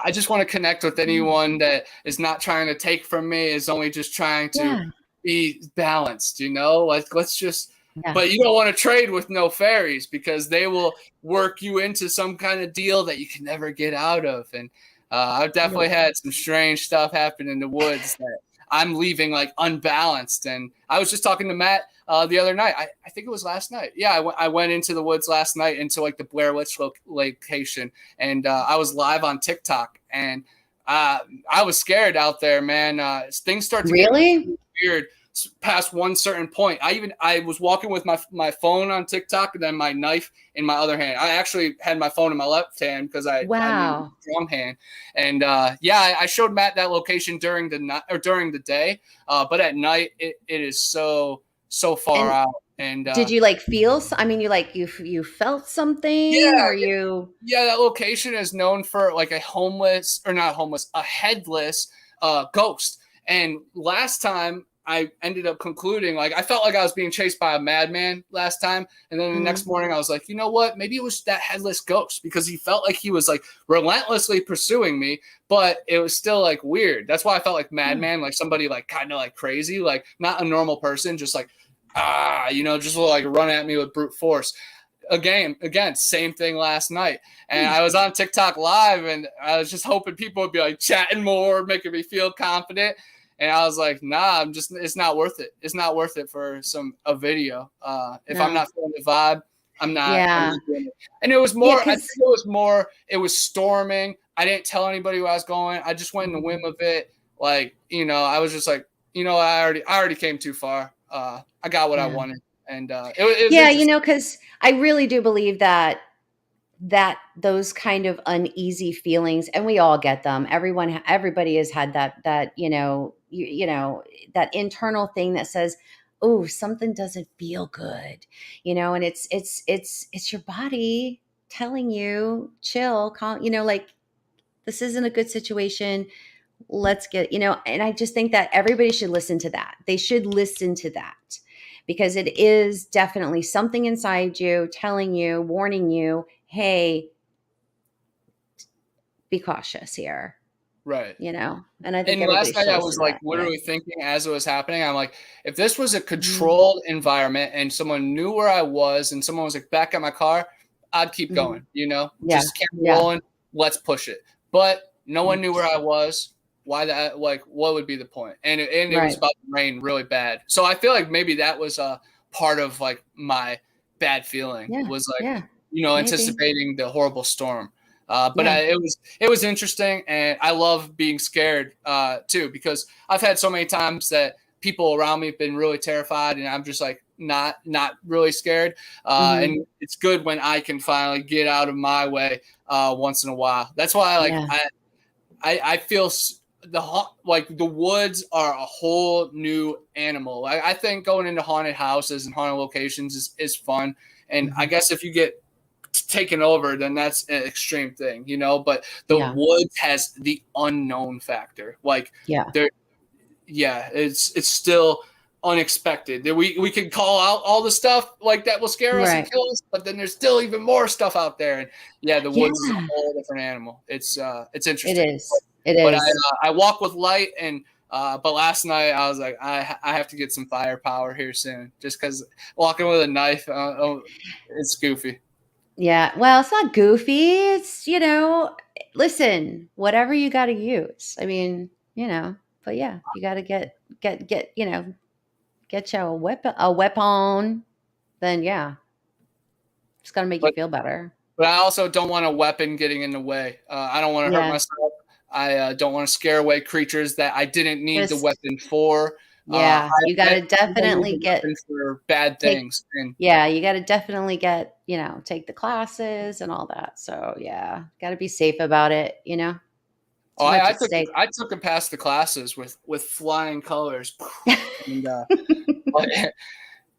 I just want to connect with Mm. anyone that is not trying to take from me, is only just trying to Yeah, be balanced. Like let's just yeah, but you don't want to trade with no fairies because they will work you into some kind of deal that you can never get out of. And I've definitely nope. had some strange stuff happen in the woods that I'm leaving like unbalanced. And I was just talking to Matt the other night. I think it was last night. Yeah, I went into the woods last night into like the Blair Witch location, and I was live on TikTok, and I was scared out there, man. Things start to get Really? weird past one certain point. I was walking with my phone on TikTok and then my knife in my other hand. I actually had my phone in my left hand because I needed Wow. a strong hand. And yeah, I showed Matt that location during the night or during the day, but at night it is so far And out. And did you like feel? I mean, you felt something, yeah, or you? yeah, that location is known for like a homeless or not homeless, a headless ghost. And last time I ended up concluding like I felt like I was being chased by a madman last time, and then the next Mhm. morning I was like, you know what? Maybe it was that headless ghost because he felt like he was like relentlessly pursuing me, but it was still like weird. That's why I felt like Hmm. madman, like somebody like kind of like crazy, like not a normal person, just like just will like run at me with brute force again, same thing last night. And Hmm. I was on TikTok live and I was just hoping people would be like chatting more, making me feel confident. And I was like, nah, it's not worth it. It's not worth it for a video. If I'm No. not feeling the vibe, I'm Yeah. not doing it. And it was Yeah. more, I think Because. it was storming. I didn't tell anybody where I was going. I just went in the whim of it. Like, I was just like, I already came too far. I got what I Yeah. wanted. And it was Yeah. interesting. Because I really do believe that those kind of uneasy feelings, and we all get them. Everybody has had that that internal thing that says, oh, something doesn't feel good, and it's your body telling you chill, calm, like this isn't a good situation. let's get, and I just think that everybody should listen to that. They should listen to that because it is definitely something inside you telling you, warning you, hey, be cautious here, Right. and I think And everybody last night should I listen was to like that. Yeah. literally thinking as it was happening, I'm like, if this was a Hmm. controlled environment and someone knew where I was and someone was like back at my car, I'd keep Hmm. going, Yeah. just keep Yeah. rolling. Let's push it. But no one knew where I was. Why that? Like, what would be the point? And it was Right. about to rain really bad. So I feel like maybe that was a part of like my bad feeling Yeah. was like, Yeah. Maybe. anticipating the horrible storm. But Yeah. it was interesting, and I love being scared too, because I've had so many times that people around me have been really terrified, and I'm just like not really scared. Hmm. And it's good when I can finally get out of my way once in a while. That's why like Yeah. I feel like the woods are a whole new animal. I think going into haunted houses and haunted locations is fun, and I Hmm. guess if you get taken over, then that's an extreme thing, But the Yeah. woods has the unknown factor. Like Yeah. there, yeah, it's still unexpected. We can call out all the stuff like that will scare us and Right. kill us, but then there's still even more stuff out there. And yeah, the Yeah. woods is a whole different animal. It's It interesting. is. It But is. I walk with light, and but last night I was like I have to get some firepower here soon, just because walking with a knife, it's goofy. Yeah. Well, it's not goofy. It's, listen, whatever you got to use. I mean, but yeah, you got to get you a weapon. Then yeah, it's going to make you But feel better. But I also don't want a weapon getting in the way. I don't want to hurt Yeah. myself. I don't want to scare away creatures that I didn't need the Just, weapon for. yeah, you got I to don't need definitely the weapon for bad take, things. And yeah, you got to definitely take the classes and all that. So yeah, got to be safe about it. oh, Too much at stake. I took it past the classes with flying colors. And, but,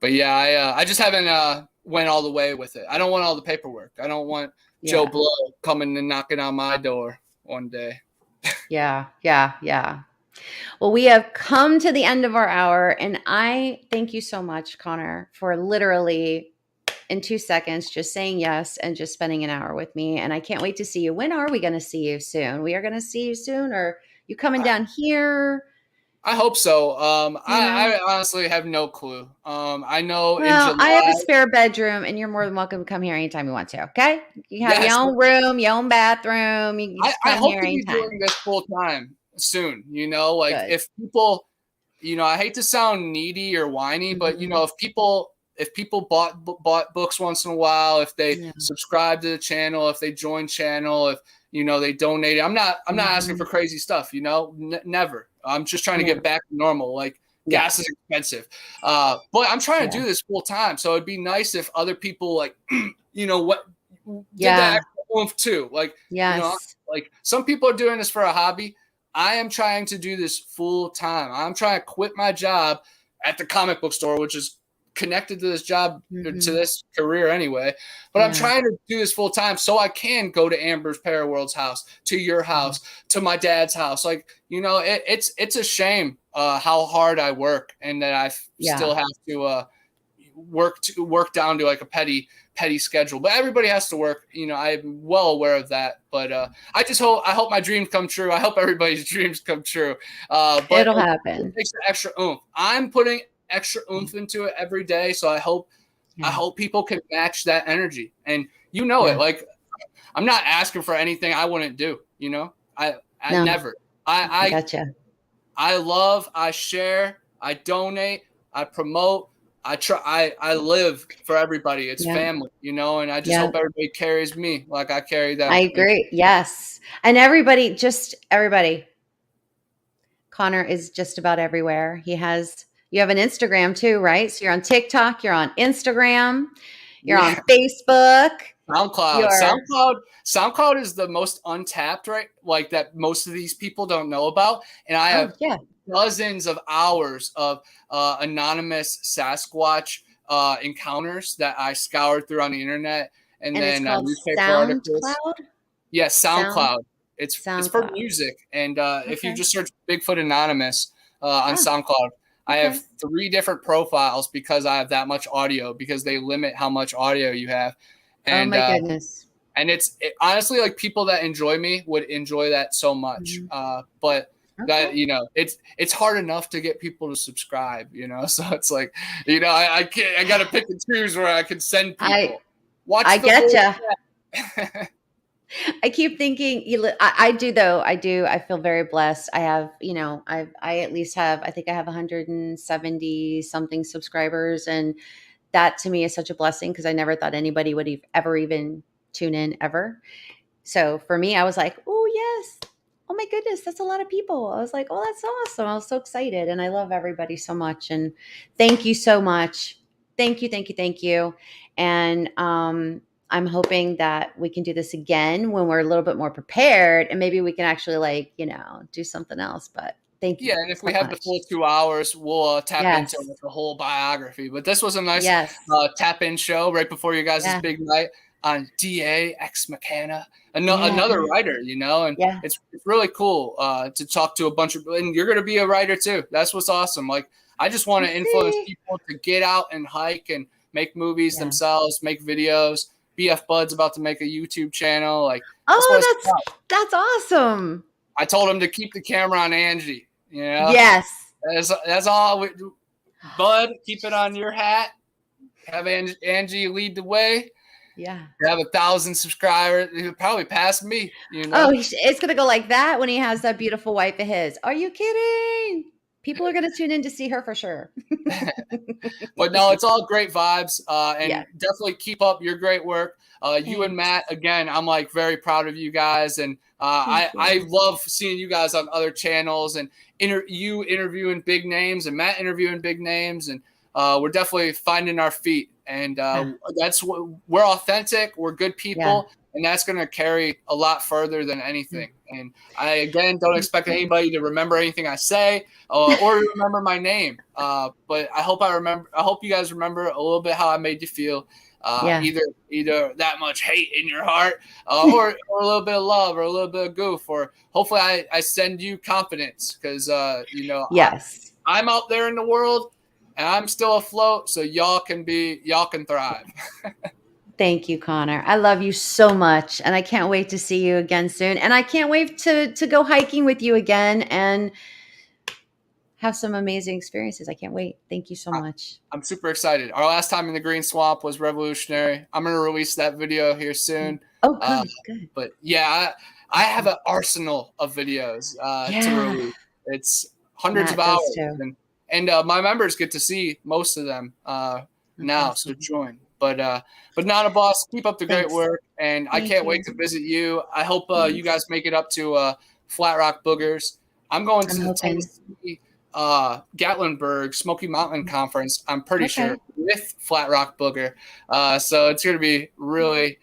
but yeah, I just haven't went all the way with it. I don't want all the paperwork. I don't want Joe Yeah. Blow coming and knocking on my door one day. Yeah. Yeah. Yeah. Well, we have come to the end of our hour, and I thank you so much, Connor, for literally in 2 seconds just saying yes and just spending an hour with me. And I can't wait to see you. When are we going to see you soon? We are going to see you soon, or you coming down here? I hope so. You know, I honestly have no clue. I know in well, I have a July. spare bedroom, and you're more than welcome to come here anytime you want to. Okay, you have your Yes, own room, your own bathroom. You can just I come hope here to be anytime. doing this full time soon. Like Good. if people, I hate to sound needy or whiny, but Hmm. if people bought books once in a while, if they Yeah. subscribe to the channel, if they join channel, if they donate, I'm not asking Hmm. for crazy stuff. Never. I'm just trying to Yeah. get back to normal. Like Yeah. gas is expensive, but I'm trying to Yeah. do this full time. So it'd be nice if other people like what did that Yeah. extra oomph too. Like Yes. like some people are doing this for a hobby. I am trying to do this full time. I'm trying to quit my job at the comic book store, which is connected to this job, to Hmm. this career anyway. But I'm Yeah. trying to do this full time so I can go to Amber's Paraworld's house, to your Mhm. house, to my dad's house. Like, it's a shame how hard I work, and that I Yeah. still have to work down to like a petty schedule. But everybody has to work. I'm well aware of that. But I hope my dreams come true. I hope everybody's dreams come true. But It'll it happen. takes an extra oomph. I'm putting extra oomph into it every day. So I Yeah. hope people can match that energy. And it. Yeah. Like I'm not asking for anything I wouldn't do. I No, never. I I gotcha. I love, I share, I donate, I promote, I try, I live for everybody. It's Yeah. family, and I just Yeah. hope everybody carries me like I carry I them. agree. Yes. And everybody, Connor is just about everywhere. You have an Instagram too, right? So you're on TikTok, you're on Instagram, you're on Yeah, Facebook, SoundCloud, you're, SoundCloud is the most untapped, right? Like that most of these people don't know about, and I oh, have yeah. dozens of hours of anonymous Sasquatch encounters that I scoured through on the internet, and And it's then called newspaper articles. SoundCloud. Yes, Sound. SoundCloud. It's Sounds for off. music, and if you Okay. just search Bigfoot Anonymous on Oh, SoundCloud, I okay. have 3 different profiles because I have that much audio, because they limit how much audio you have, Oh and my goodness. honestly, like, people that enjoy me would enjoy that so much. Mhm. But that, Okay. it's hard enough to get people to subscribe, so it's like, I can't, I got to pick and choose where I can send I people. Watch I the voice getcha. chat. I keep thinking I do though. I do. I feel very blessed. I have, I at least have, I think I have 170 something subscribers, and that to me is such a blessing because I never thought anybody would ever even tune in ever. So for me, I was like, oh, yes. Oh my goodness, that's a lot of people. I was like, oh, that's awesome. I was so excited. And I love everybody so much. And thank you so much. Thank you, thank you, thank you. And I'm hoping that we can do this again when we're a little bit more prepared and maybe we can actually, like, do something else. But thank you Yeah, and if so we have the much. full 2 hours, we'll tap into Yes. the whole biography. But this was a nice Yes. tap in show right before you guys' Yeah. big night on DA Ex McCanna, Yeah. another writer, and Yeah. it's really cool to talk to a bunch of, and you're going to be a writer too. That's what's awesome. Like, I just want We'll to influence see. people to get out and hike and make movies Yeah. themselves, make videos. BF Bud's about to make a YouTube channel. Like, that's what it's Oh, about. that's awesome. I told him to keep the camera on Angie. Yes. That's all. Bud, keep it on your hat. Have Angie lead the way. Yeah. Have 1,000 subscribers. He'll probably pass me. Oh, it's gonna go like that when he has that beautiful wife of his. Are you kidding? People are gonna tune in to see her for sure. But no, it's all great vibes. Yeah. And definitely keep up your great work. You and Thanks. Matt, again, I'm like very proud of you guys, and Thank I you. love seeing you guys on other channels, and you interviewing big names and Matt interviewing big names, and we're definitely finding our feet, and Yeah. that's what we're authentic. We're good Yeah. people, and that's going to carry a lot further than Mm. anything. And I, again, don't Thank expect you. anybody to remember anything I say or remember my name. But I hope I hope you guys remember a little bit how I made you feel. Yeah. Either that much hate in your heart, or a little bit of love, or a little bit of goof, or hopefully I send you confidence, because Yes. I'm out there in the world and I'm still afloat, so y'all can thrive. Thank you, Connor. I love you so much, and I can't wait to see you again soon. And I can't wait to go hiking with you again and have some amazing experiences. I can't wait. Thank you so much. I'm super excited. Our last time in the Green Swamp was revolutionary. I'm going to release that video here soon. Oh, Uh, good, good. but yeah, I have an arsenal of videos to Yeah. release. It's hundreds of Matt does hours, too. and my members get to see most of them That's now. So awesome. join. But not a boss. Keep up the great Thanks. work, and I Thank can't wait you. to visit you. I hope you Thanks. guys make it up to Flat Rock Boogers. I'm going I'm to the hoping. Tennessee Gatlinburg Smoky Mountain Conference, I'm pretty sure, Okay. with Flat Rock Booger. So it's going to be really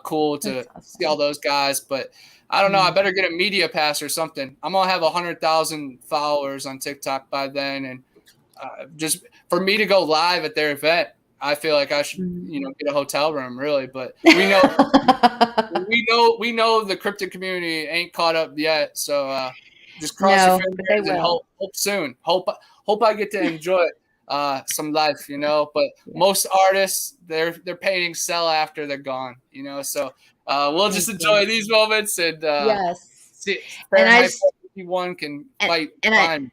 cool to That's see all awesome. those guys. But I don't know. I Mm. better get a media pass or something. I'm going to have 100,000 followers on TikTok by then. And just for me to go live at their event, I feel like I should, Mm. get a hotel room, really. But we know the cryptid community ain't caught up yet, so just cross your No, but they fingers and will. hope soon. Hope I get to enjoy some life, But Yeah. most artists, their paintings sell after they're gone, So we'll just Thank you. enjoy these moments, and Yes. see And I Fahrenheit just 451 can and, fight and I crime.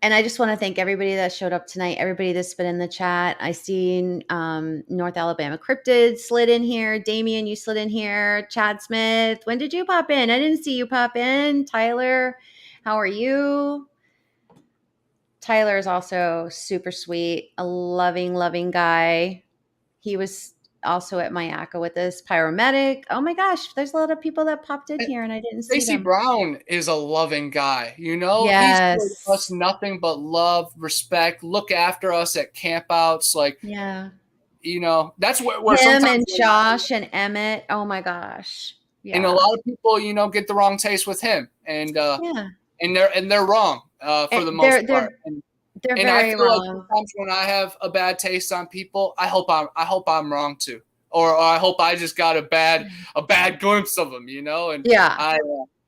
and I just want to thank everybody that showed up tonight, everybody that's been in the chat. I seen North Alabama Cryptid slid in here. Damien, you slid in here. Chad Smith, when did you pop in? I didn't see you pop in. Tyler, how are you? Tyler is also super sweet, a loving, loving guy. He was also at Mayaka with us. Pyromedic. Oh my gosh, there's a lot of people that popped in here and I didn't see Stacy them. Brown is a loving guy. He's showed us Yes. nothing but love, respect, look after us at campouts. Like, Yeah. that's where Him sometimes, and Josh and Emmett. Oh my gosh. and a Yeah. lot of people, get the wrong taste with him, and Yeah. they're wrong for And the most they're part. they're they're And I very feel like wrong. sometimes when I have a bad taste on people, I hope I'm wrong too, or I hope I just got a bad glimpse of them, And Yeah.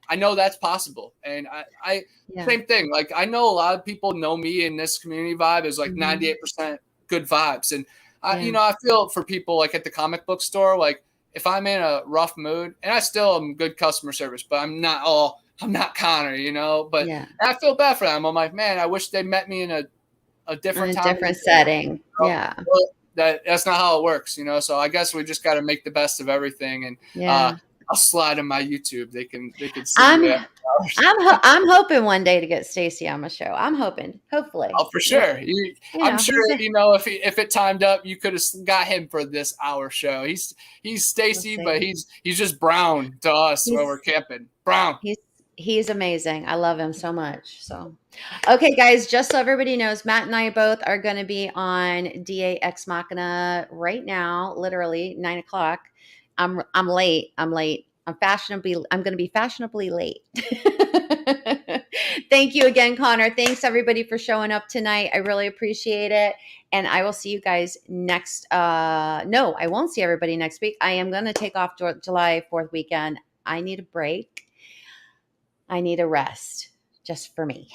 I know that's possible. And I Yeah. same thing. Like I know a lot of people know me in this community vibe is like 98% good vibes. And Yeah. I feel for people like at the comic book store, like if I'm in a rough mood, and I still am good customer service, but I'm not Connor, but Yeah. I feel bad for them. I'm like, man, I wish they met me in a In different a time. different setting. Yeah. Well, that's not how it works, So I guess we just got to make the best of everything. And Yeah. I'll slide on my YouTube. They can see I'm me. I'm hoping one day to get Stacy on my show. I'm hoping, hopefully. Oh, for sure. I'm sure He's a, if it timed up, you could have got him for this hour show. He's we'll Stacy, but see. he's just brown to us when we're He's camping. Brown. he's he's amazing. I love him so much. So, okay, guys, just so everybody knows, Matt and I both are going to be on DA Ex Machina right now, literally 9 o'clock. I'm late. I'm going to be fashionably late. Thank you again, Connor. Thanks everybody for showing up tonight. I really appreciate it. And I will see you guys next. No, I won't see everybody next week. I am going to take off July 4th weekend. I need a break. I need a rest just for me.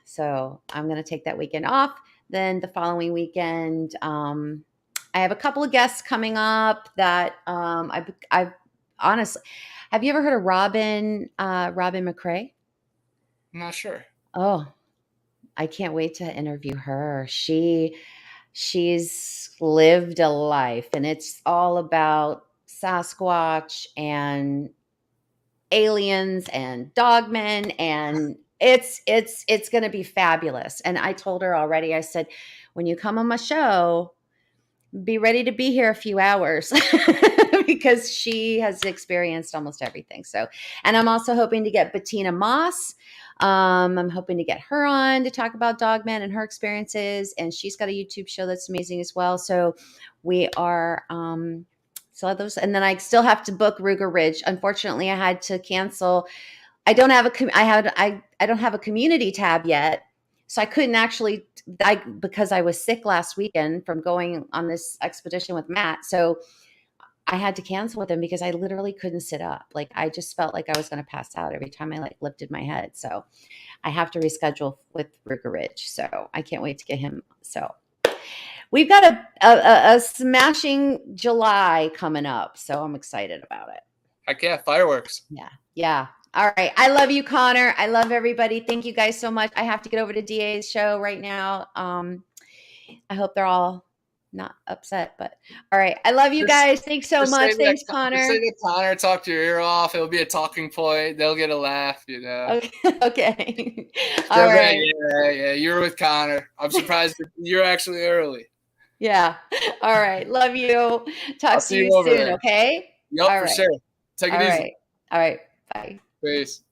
So I'm going to take that weekend off. Then the following weekend, I have a couple of guests coming up that I've honestly. Have you ever heard of Robin McCrae? I'm not sure. Oh, I can't wait to interview her. She's lived a life, and it's all about Sasquatch and aliens and dogmen, and it's going to be fabulous. And I told her already. I said, when you come on my show, be ready to be here a few hours because she has experienced almost everything. So, and I'm also hoping to get Bettina Moss. I'm hoping to get her on to talk about Dogman and her experiences. And she's got a YouTube show that's amazing as well. So we are, so those, and then I still have to book Ruger Ridge. Unfortunately, I had to cancel. I don't have I don't have a community tab yet. So I couldn't actually, because I was sick last weekend from going on this expedition with Matt. So I had to cancel with him because I literally couldn't sit up. Like I just felt like I was going to pass out every time I like lifted my head. So I have to reschedule with Ruger Ridge. So I can't wait to get him. So we've got a smashing July coming up. So I'm excited about it. Heck yeah, fireworks. Yeah. Yeah. All right. I love you, Connor. I love everybody. Thank you guys so much. I have to get over to DA's show right now. I hope they're all not upset, but all right. I love you guys. Thanks so much. Thanks, Connor. Say that Connor talked your ear off. It'll be a talking point. They'll get a laugh, Okay. Okay. All They'll right. Yeah. You're with Connor. I'm surprised that you're actually early. Yeah. All right. Love you. Talk to you soon. There. Okay. Yep, all for right. sure. Take it all easy. Right. All right. Bye. Peace.